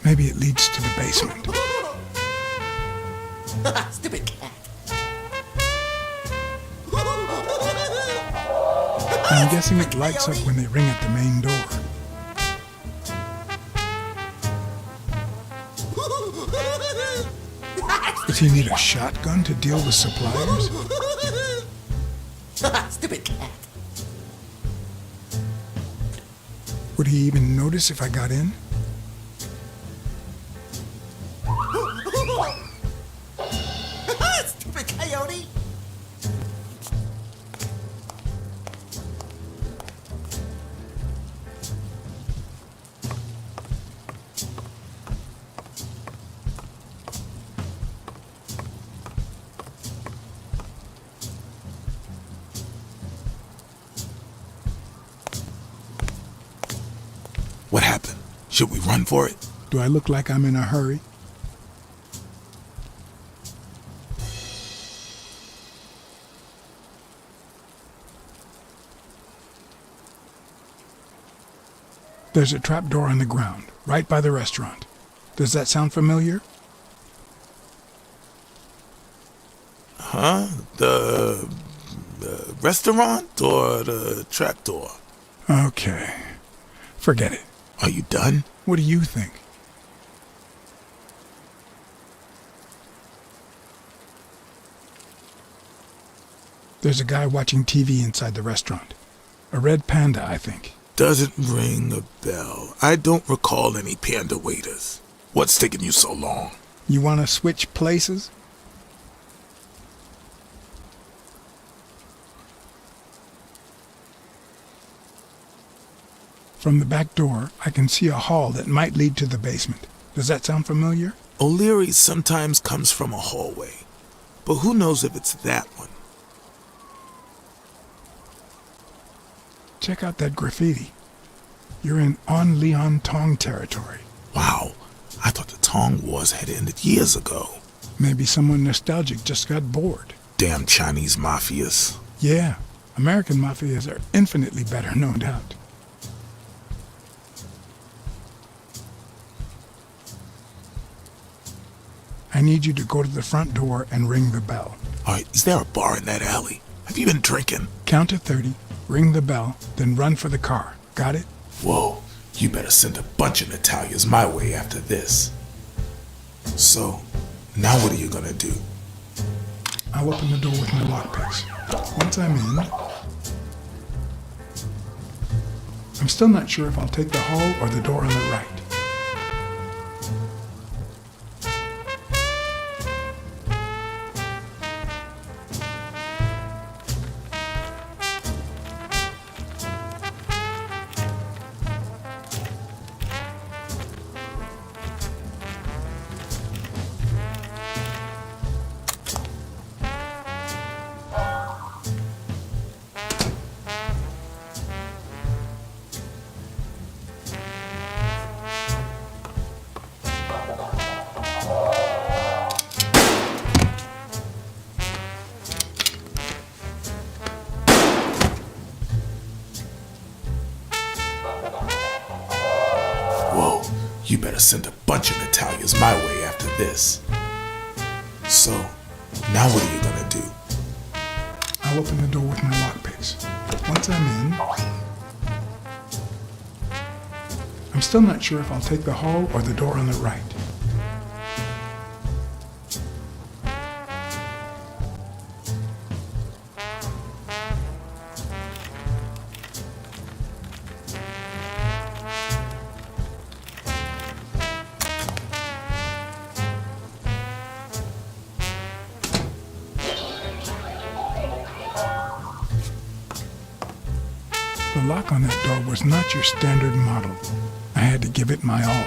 Maybe it leads to the basement. Stupid cat. I'm guessing it lights up when they ring at the main door. Does he need a shotgun to deal with suppliers? Stupid cat. Would he even notice if I got in? Stupid coyote. What happened? Should we run for it? Do I look like I'm in a hurry? There's a trapdoor on the ground, right by the restaurant. Does that sound familiar? Huh? The restaurant or the trapdoor? Okay. Forget it. Are you done? What do you think? There's a guy watching TV inside the restaurant. A red panda, I think. Doesn't ring a bell. I don't recall any panda waiters. What's taking you so long? You want to switch places? From the back door, I can see a hall that might lead to the basement. Does that sound familiar? O'Leary sometimes comes from a hallway, but who knows if it's that one? Check out that graffiti. You're in On Leon Tong territory. Wow, I thought the Tong Wars had ended years ago. Maybe someone nostalgic just got bored. Damn Chinese mafias. Yeah, American mafias are infinitely better, no doubt. I need you to go to the front door and ring the bell. Alright, is there a bar in that alley? Have you been drinking? Count to 30, ring the bell, then run for the car. Got it? Whoa, you better send a bunch of Natalias my way after this. So, now what are you gonna do? I'll open the door with my lockpicks. Once I'm in, I'm still not sure if I'll take the hall or the door on the right. Whoa, you better send a bunch of Natalias my way after this. So, now what are you gonna do? I'll open the door with my lockpicks. Once I'm in, I'm still not sure if I'll take the hall or the door on the right. The lock on that door was not your standard model. I had to give it my all.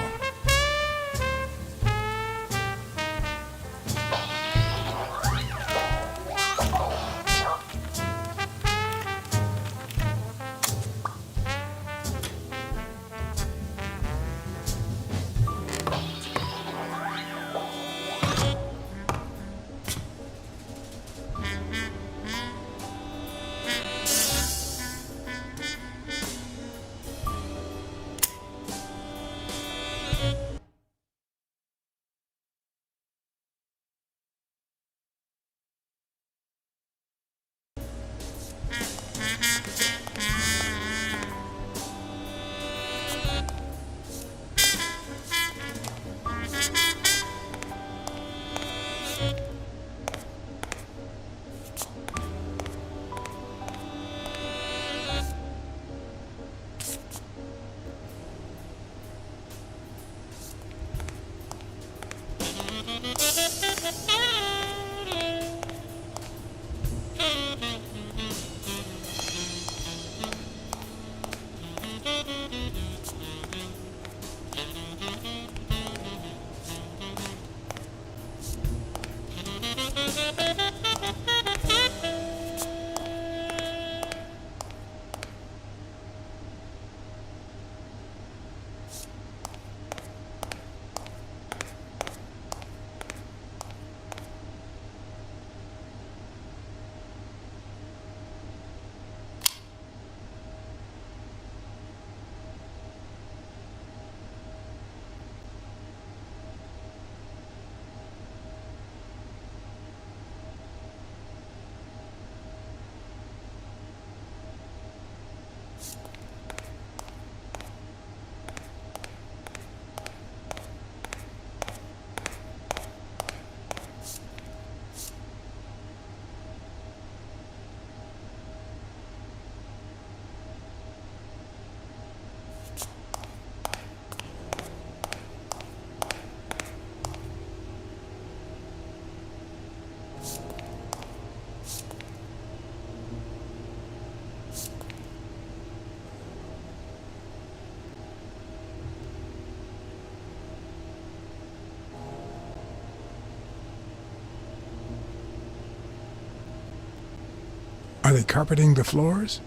Are they carpeting the floors?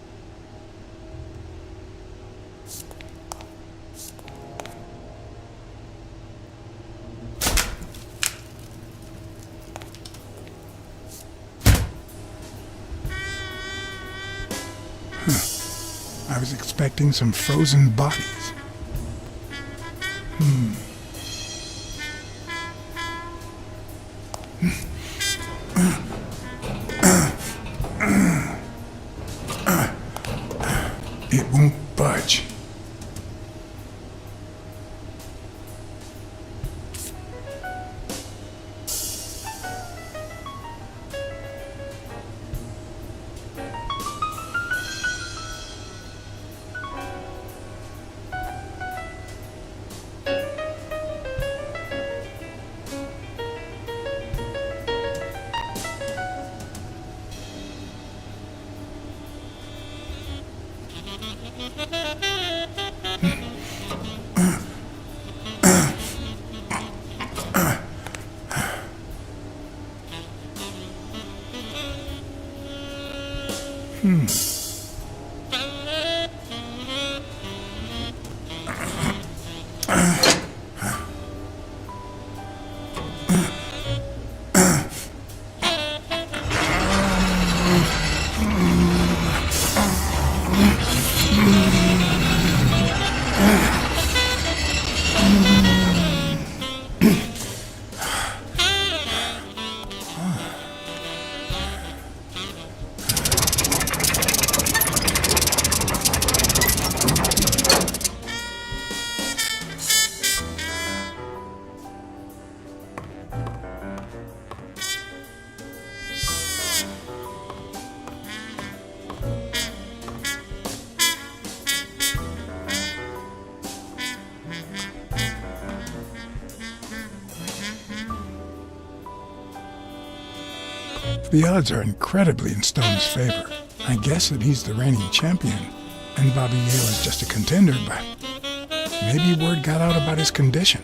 I was expecting some frozen bodies. It won't budge. The odds are incredibly in Stone's favor. I guess that he's the reigning champion, and Bobby Yale is just a contender, but maybe word got out about his condition.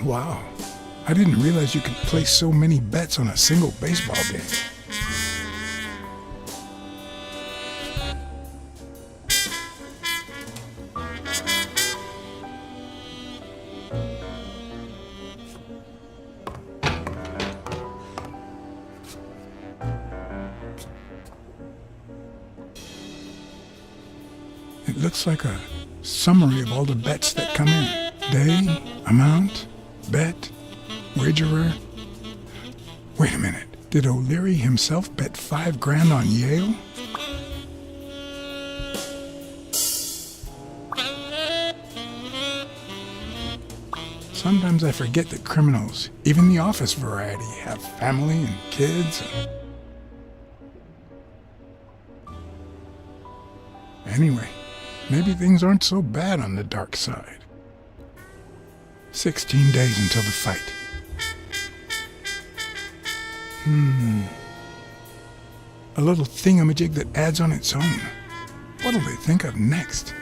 Wow, I didn't realize you could place so many bets on a single baseball game. It looks like a summary of all the bets that come in. Day, amount, bet, wagerer. Wait a minute. Did O'Leary himself bet $5,000 on Yale? Sometimes I forget that criminals, even the office variety, have family and kids. Anyway, maybe things aren't so bad on the dark side. 16 days until the fight. A little thingamajig that adds on its own. What'll they think of next?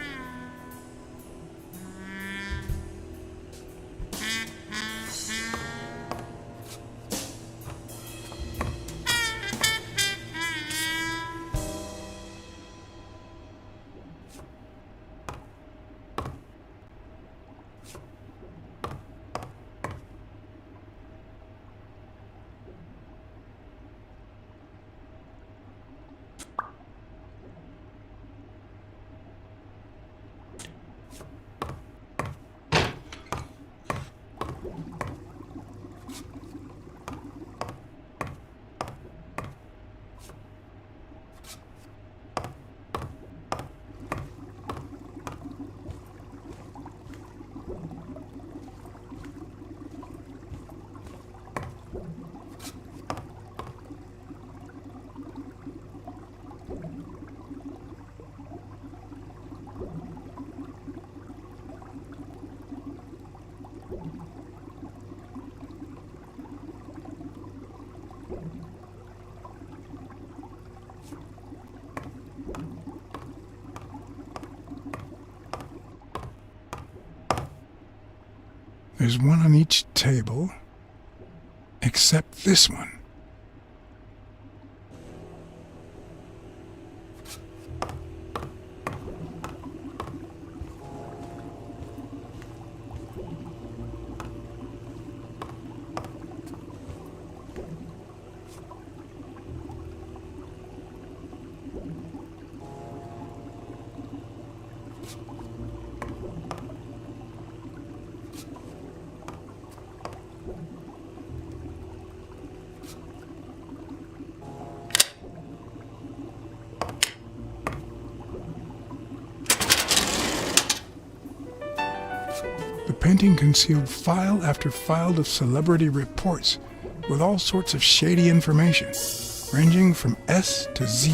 There's one on each table, except this one. The painting concealed file after file of celebrity reports with all sorts of shady information, ranging from S to Z.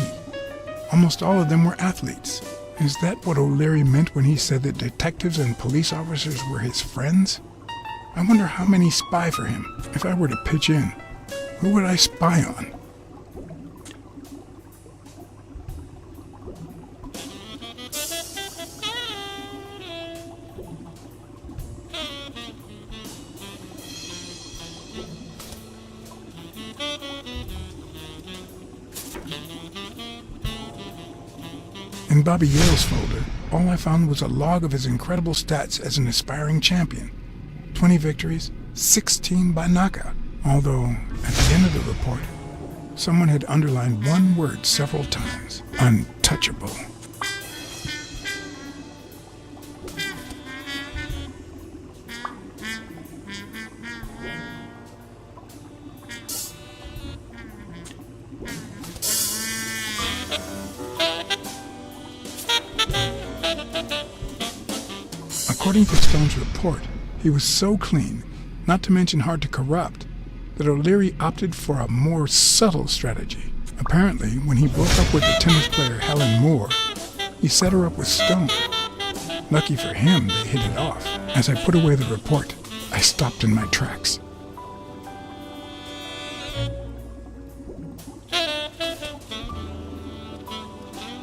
Almost all of them were athletes. Is that what O'Leary meant when he said that detectives and police officers were his friends? I wonder how many spy for him. If I were to pitch in, who would I spy on? In Bobby Yale's folder, all I found was a log of his incredible stats as an aspiring champion. 20 victories, 16 by knockout. Although, at the end of the report, someone had underlined one word several times. Untouchable. According to Stone's report, he was so clean, not to mention hard to corrupt, that O'Leary opted for a more subtle strategy. Apparently, when he broke up with the tennis player Helen Moore, he set her up with Stone. Lucky for him, they hit it off. As I put away the report, I stopped in my tracks.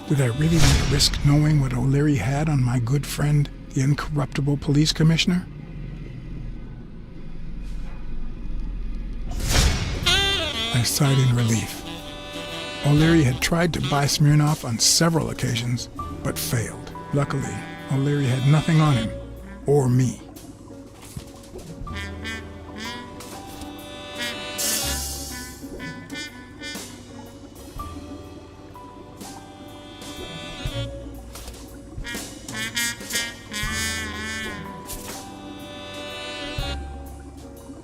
Did I really want to risk knowing what O'Leary had on my good friend, the incorruptible police commissioner? I sighed in relief. O'Leary had tried to buy Smirnoff on several occasions, but failed. Luckily, O'Leary had nothing on him, or me.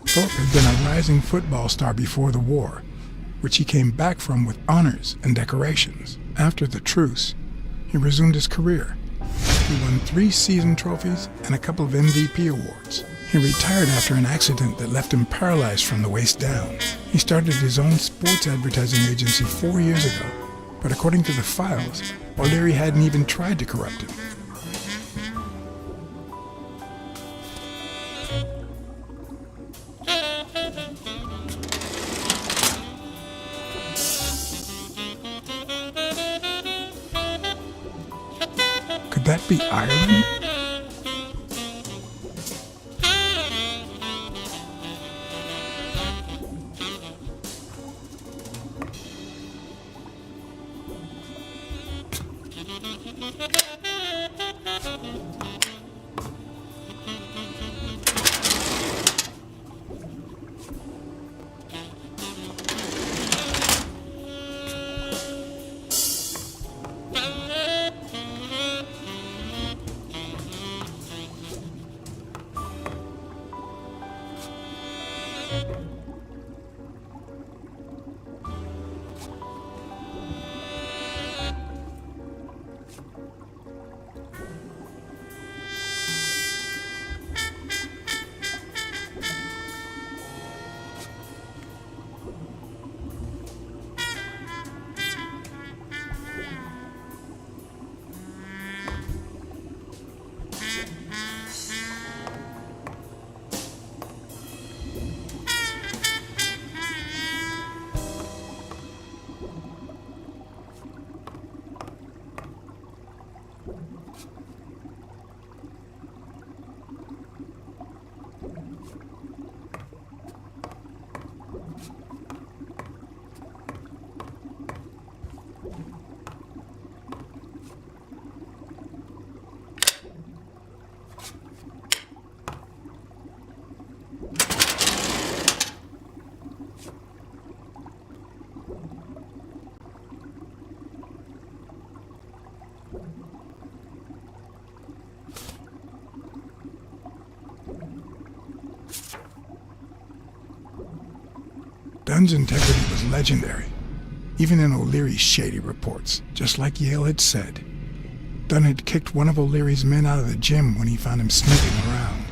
Thorpe had been a rising football star before the war, which he came back from with honors and decorations. After the truce, he resumed his career. He won 3 season trophies and a couple of MVP awards. He retired after an accident that left him paralyzed from the waist down. He started his own sports advertising agency 4 years ago, but according to the files, O'Leary hadn't even tried to corrupt him. Could that be Ireland? Dunn's integrity was legendary, even in O'Leary's shady reports, just like Yale had said. Dunn had kicked one of O'Leary's men out of the gym when he found him snooping around.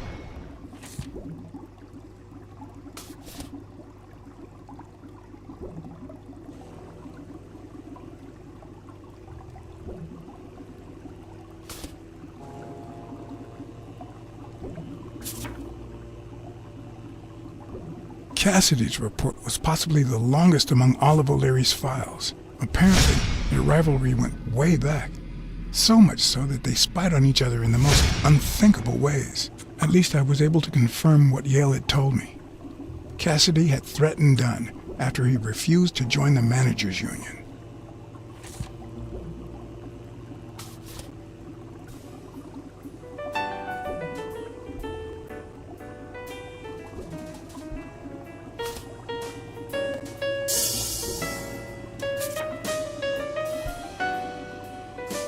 Cassidy's report was possibly the longest among all of O'Leary's files. Apparently, their rivalry went way back. So much so that they spied on each other in the most unthinkable ways. At least I was able to confirm what Yale had told me. Cassidy had threatened Dunn after he refused to join the managers' union.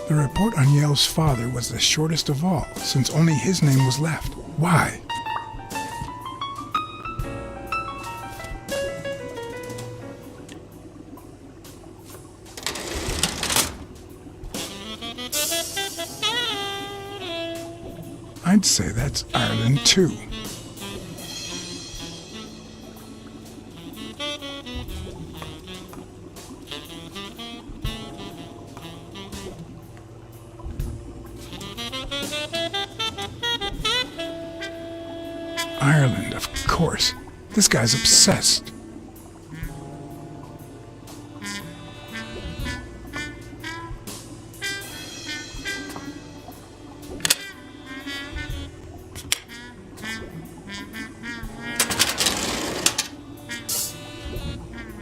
The report on Yale's father was the shortest of all, since only his name was left. Why? I'd say that's Ireland too. Ireland, of course. This guy's obsessed.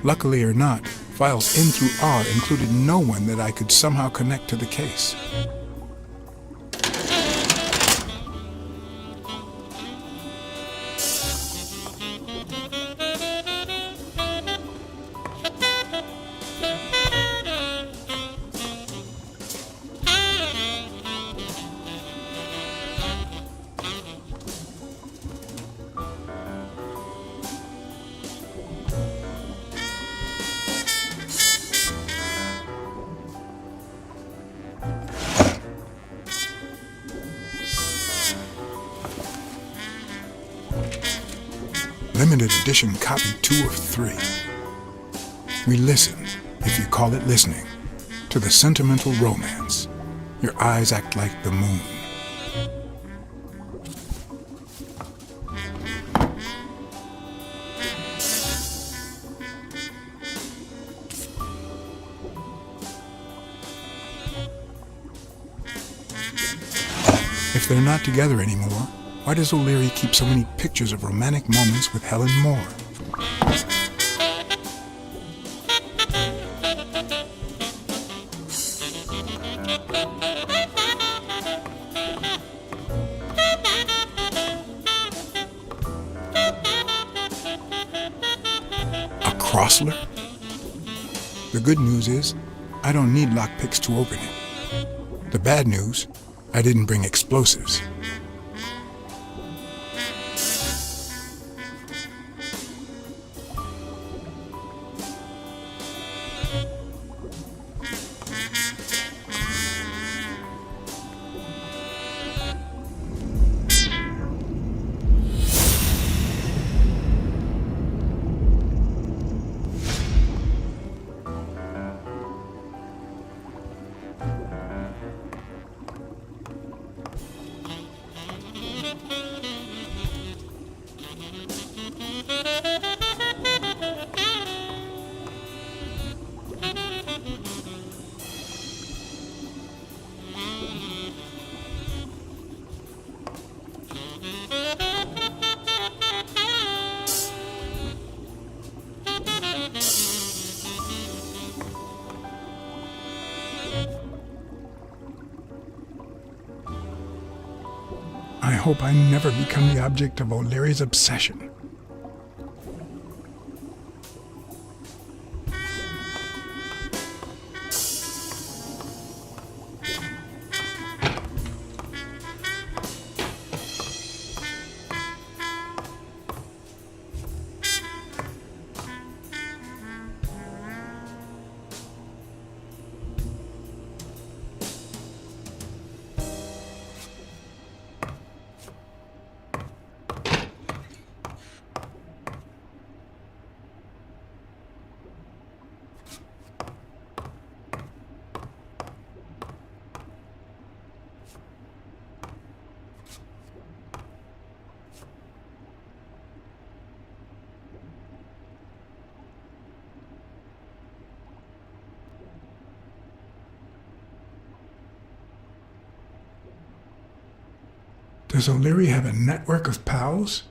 Luckily or not, files in through R included no one that I could somehow connect to the case. Limited edition copy 2 of 3. We listen, if you call it listening, to the sentimental romance. Your eyes act like the moon. If they're not together anymore, why does O'Leary keep so many pictures of romantic moments with Helen Moore? A Crossler? The good news is, I don't need lockpicks to open it. The bad news, I didn't bring explosives. hope I never become the object of O'Leary's obsession. Does O'Leary have a network of pals?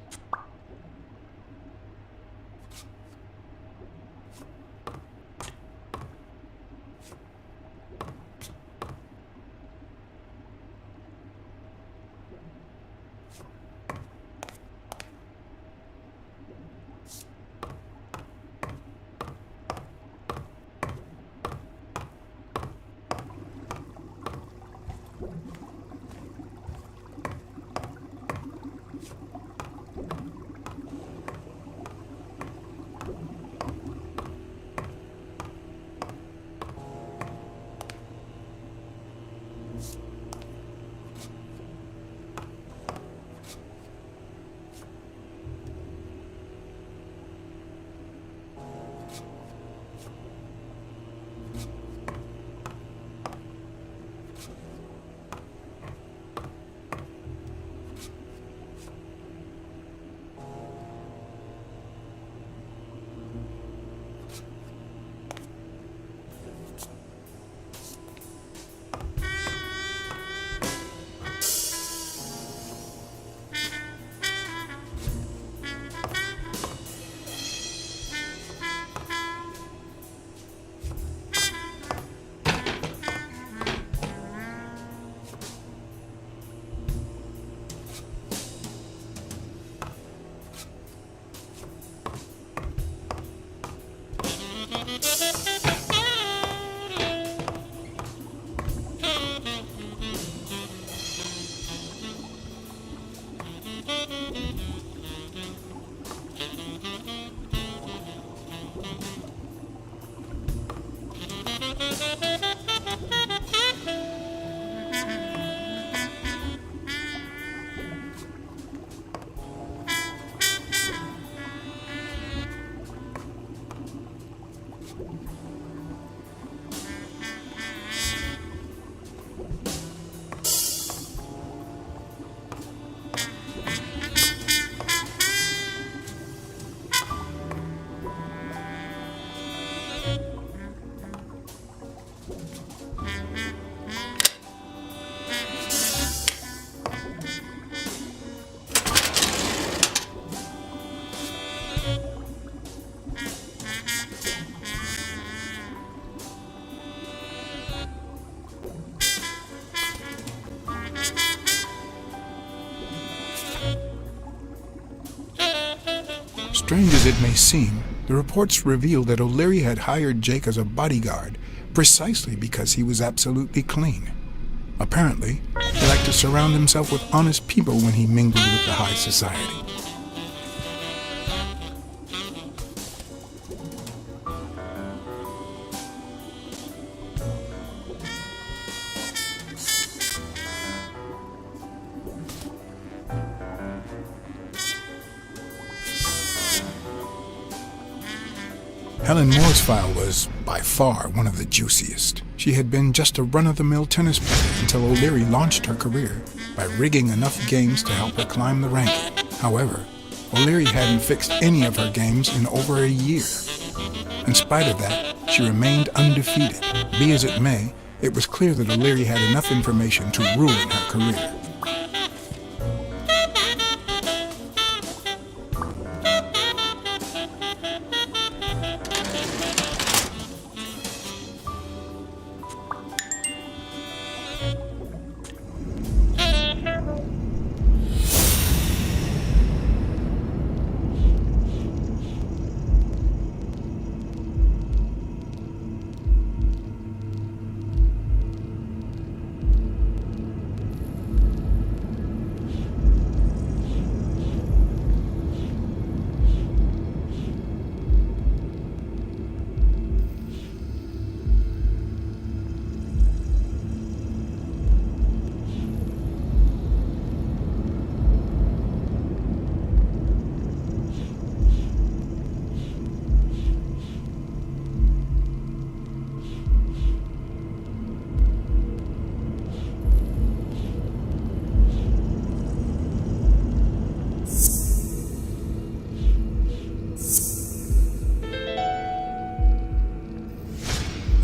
Strange as it may seem, the reports reveal that O'Leary had hired Jake as a bodyguard precisely because he was absolutely clean. Apparently, he liked to surround himself with honest people when he mingled with the high society. Helen Moore's file was, by far, one of the juiciest. She had been just a run-of-the-mill tennis player until O'Leary launched her career by rigging enough games to help her climb the ranking. However, O'Leary hadn't fixed any of her games in over a year. In spite of that, she remained undefeated. Be as it may, it was clear that O'Leary had enough information to ruin her career.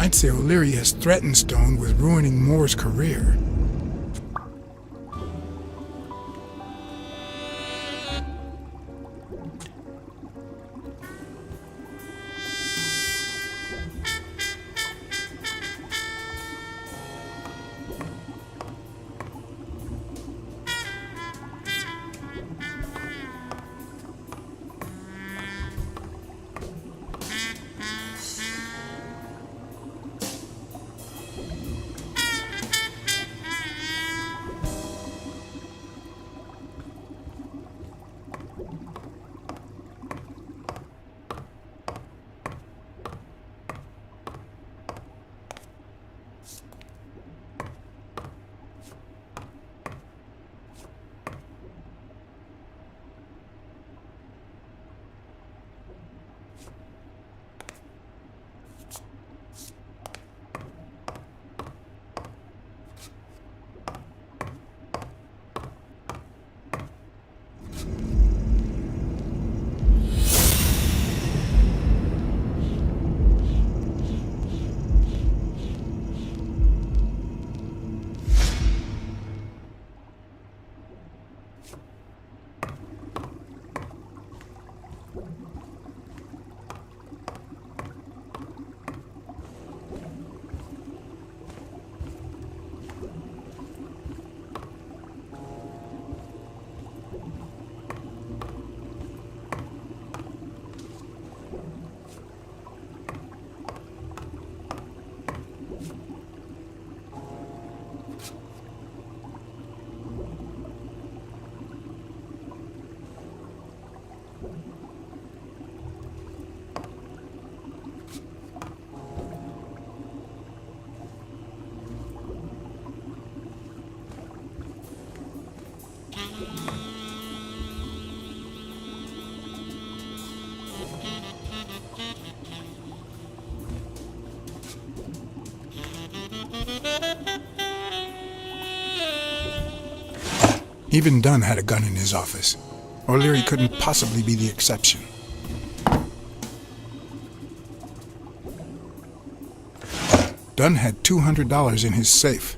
I'd say O'Leary has threatened Stone with ruining Moore's career. Even Dunn had a gun in his office. O'Leary couldn't possibly be the exception. Dunn had $200 in his safe.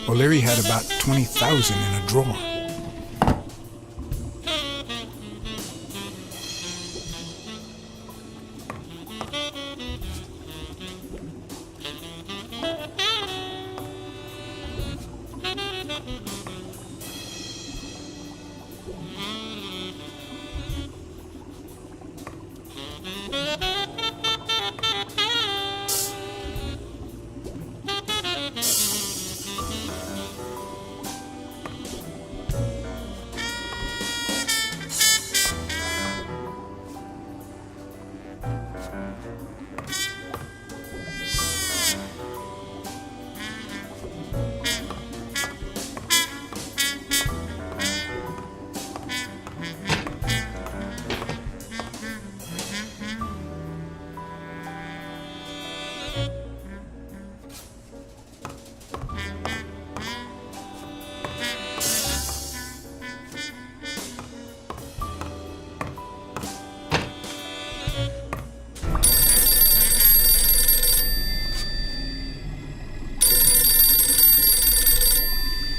O'Leary had about $20,000 in a drawer.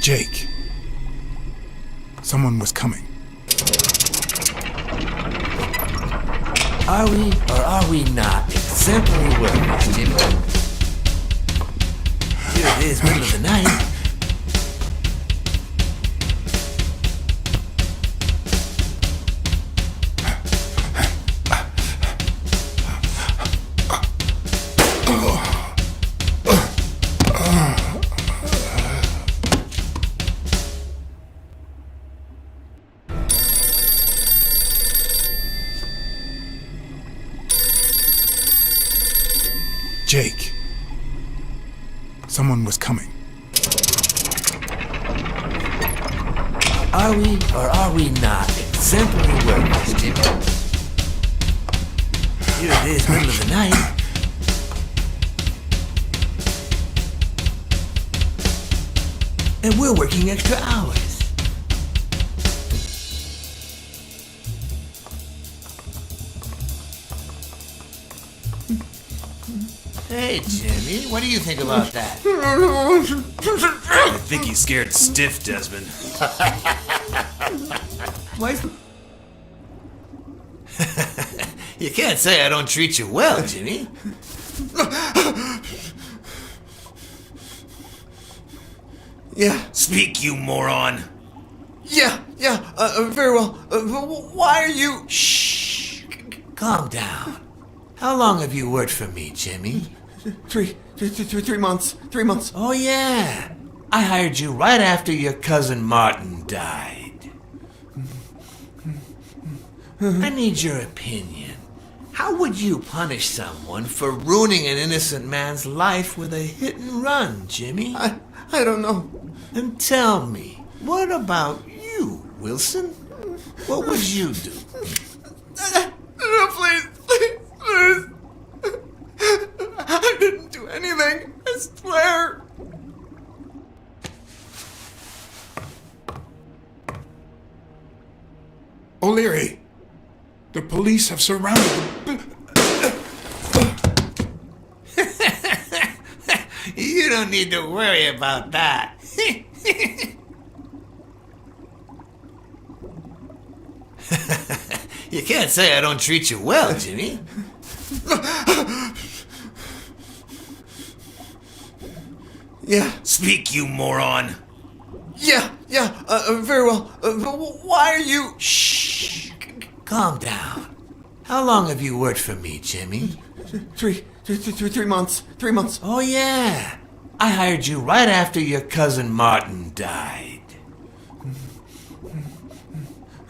Jake. Someone was coming. Are we or are we not exemplary workers, Jimmy? Here it is, middle of the night. Jake. Someone was coming. Are we or are we not exemplary workers, Jimmy? Here it is, middle of the night. And we're working extra hours. Hey, Jimmy, what do you think about that? I think he's scared stiff, Desmond. What? You can't say I don't treat you well, Jimmy. Yeah. Speak, you moron. Yeah, very well. Why are you... Shh. Calm down. How long have you worked for me, Jimmy? 3 months. 3 months. Oh, yeah. I hired you right after your cousin Martin died. I need your opinion. How would you punish someone for ruining an innocent man's life with a hit and run, Jimmy? I don't know. And tell me, what about you, Wilson? What would you do? No, please. I didn't do anything. I swear. O'Leary, the police have surrounded You don't need to worry about that. You can't say I don't treat you well, Jimmy. Yeah. Speak, you moron. Yeah, very well. Why are you... Shh. Calm down. How long have you worked for me, Jimmy? 3 months. 3 months. Oh, yeah. I hired you right after your cousin Martin died.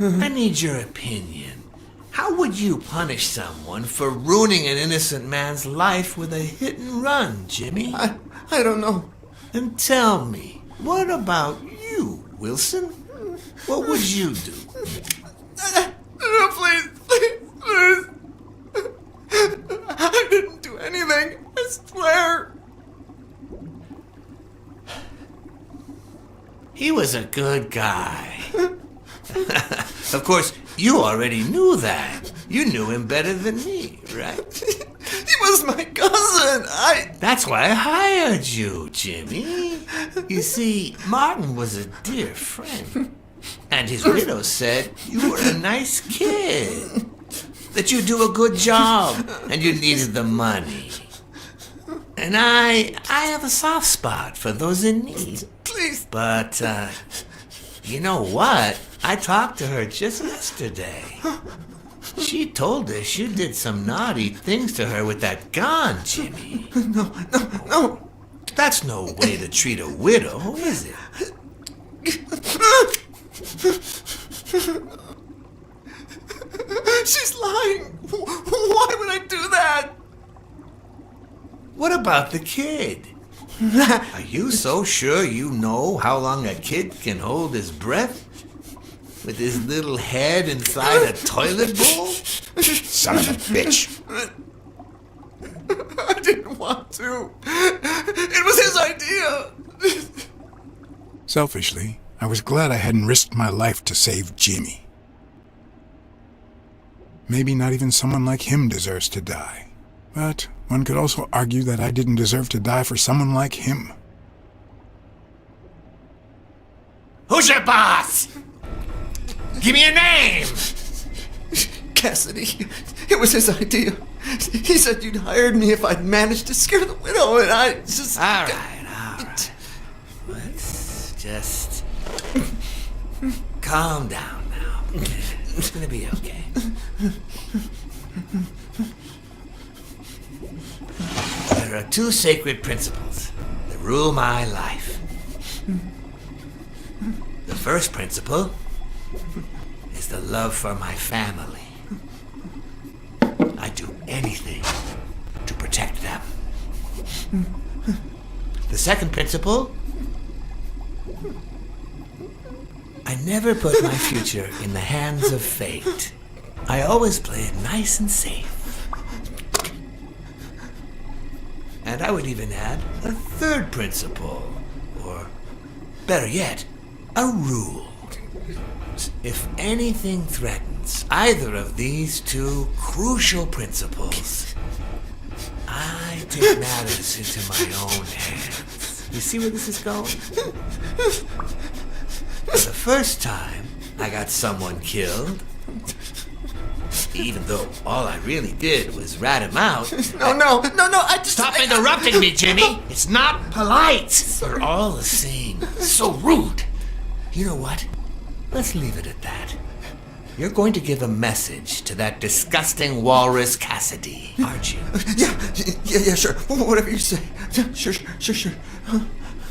I need your opinion. How would you punish someone for ruining an innocent man's life with a hit and run, Jimmy? I don't know. And tell me, what about you, Wilson? What would you do? No, please. I didn't do anything. I swear. He was a good guy. Of course, you already knew that. You knew him better than me, right? He was my cousin. That's why I hired you, Jimmy. You see, Martin was a dear friend. And his widow said you were a nice kid. That you do a good job and you needed the money. And I have a soft spot for those in need. Please. But, you know what? I talked to her just yesterday. She told us you did some naughty things to her with that gun, Jimmy. No. That's no way to treat a widow, is it? She's lying. Why would I do that? What about the kid? Are you so sure you know how long a kid can hold his breath? With his little head inside a toilet bowl? Son of a bitch. I didn't want to. It was his idea. Selfishly, I was glad I hadn't risked my life to save Jimmy. Maybe not even someone like him deserves to die. But one could also argue that I didn't deserve to die for someone like him. Who's your boss? Give me a name! Cassidy. It was his idea. He said you'd hired me if I'd managed to scare the widow, and I just... All right. Let's just... calm down now. It's gonna be okay. There are two sacred principles that rule my life. The first principle is the love for my family. I do anything to protect them. The second principle, I never put my future in the hands of fate. I always play it nice and safe. And I would even add a third principle, or better yet, a rule. If anything threatens either of these two crucial principles, I I take matters into my own hands. You see where this is going? For the first time, I got someone killed. Even though all I really did was rat him out. No, I just... Stop interrupting me, Jimmy! It's not polite! We're all the same. So rude. You know what? Let's leave it at that. You're going to give a message to that disgusting walrus Cassidy, aren't you? Yeah, sure. Whatever you say. Sure.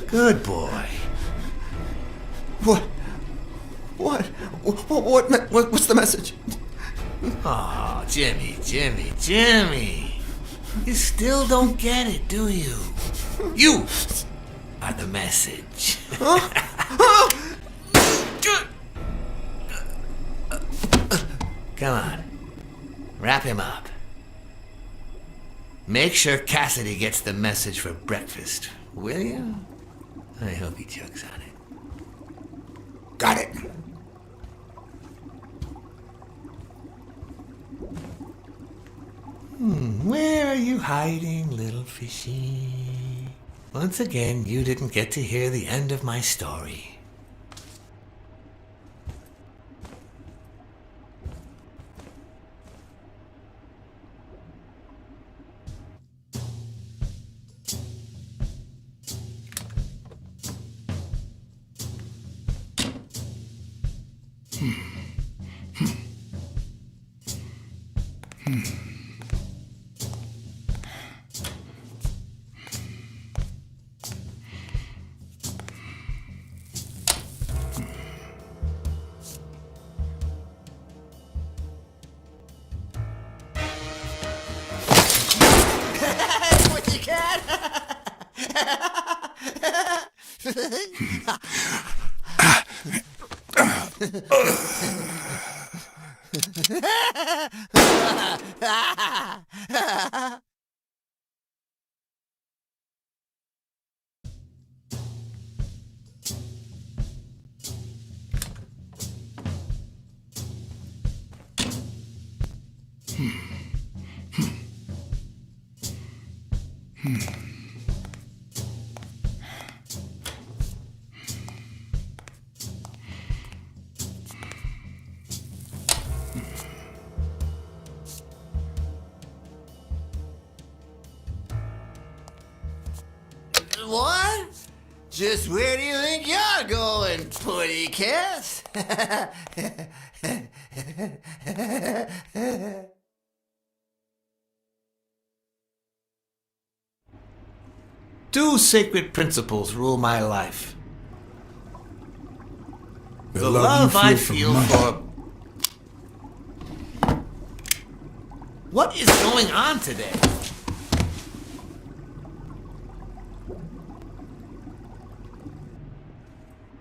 Good boy. What's the message? Oh, Jimmy. You still don't get it, do you? You are the message. Come on. Wrap him up. Make sure Cassidy gets the message for breakfast, will you? I hope he chugs on it. Got it. Where are you hiding, little fishy? Once again, you didn't get to hear the end of my story. What? Just where do you think you're going, putty cat? Two sacred principles rule my life. The love I you feel money. for... What is going on today?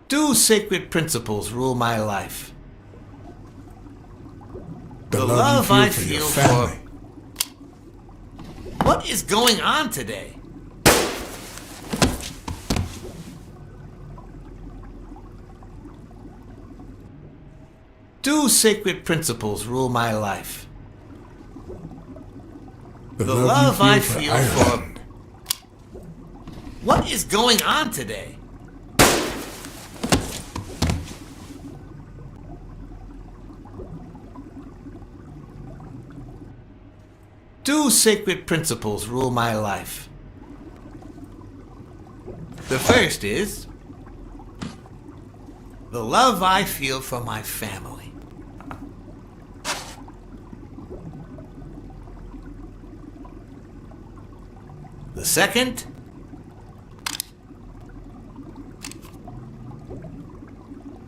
Two sacred principles rule my life. The love I you feel feel for your for... family. What is going on today? Two sacred principles rule my life. The love I for feel Ireland. What is going on today? Two sacred principles rule my life. The first is the love I feel for my family. The second,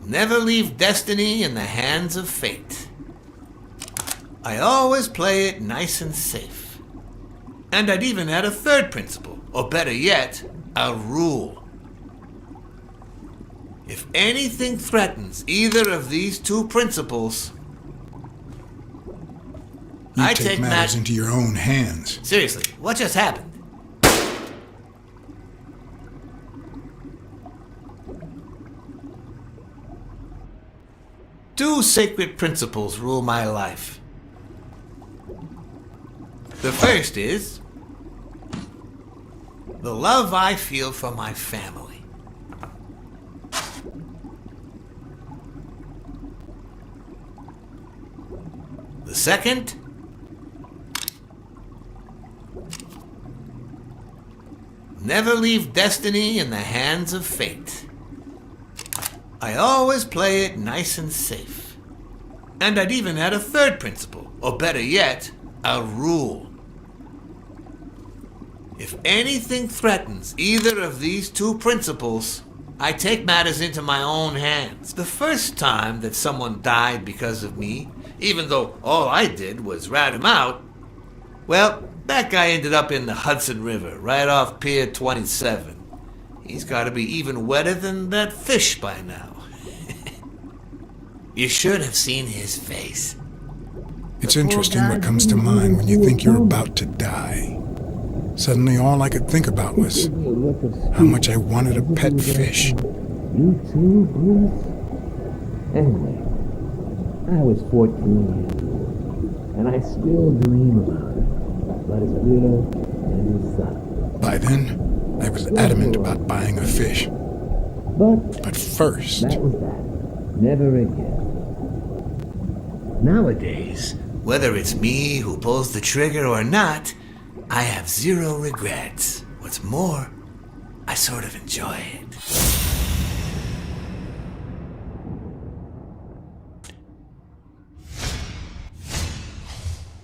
never leave destiny in the hands of fate. I always play it nice and safe. And I'd even add a third principle, or better yet, a rule. If anything threatens either of these two principles, You take matters into your own hands. Seriously, what just happened? Two sacred principles rule my life. The first is the love I feel for my family. The second, never leave destiny in the hands of fate. I always play it nice and safe. And I'd even add a third principle, or better yet, a rule. If anything threatens either of these two principles, I take matters into my own hands. The first time that someone died because of me, even though all I did was rat him out, well, that guy ended up in the Hudson River, right off Pier 27. He's got to be even wetter than that fish by now. You should have seen his face. It's interesting what comes to mind when you think you're about to die. Suddenly all I could think about was how much I wanted a pet fish. You too, Bruce? Anyway, I was 14 years old, and I still dream about it. About his widow and his son. By then, I was adamant about buying a fish. But first... That was that. Never again. Nowadays, whether it's me who pulls the trigger or not, I have zero regrets. What's more, I sort of enjoy it.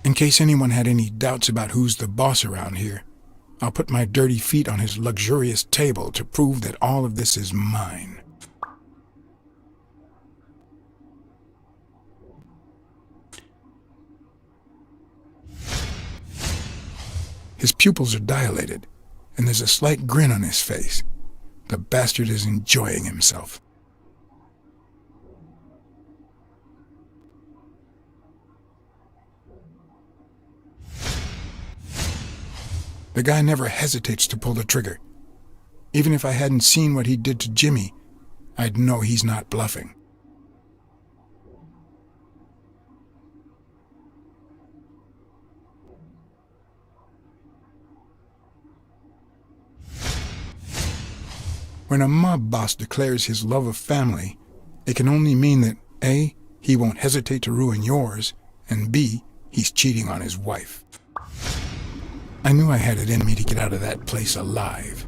In case anyone had any doubts about who's the boss around here, I'll put my dirty feet on his luxurious table to prove that all of this is mine. His pupils are dilated, and there's a slight grin on his face. The bastard is enjoying himself. The guy never hesitates to pull the trigger. Even if I hadn't seen what he did to Jimmy, I'd know he's not bluffing. When a mob boss declares his love of family, it can only mean that A, he won't hesitate to ruin yours, and B, he's cheating on his wife. I knew I had it in me to get out of that place alive.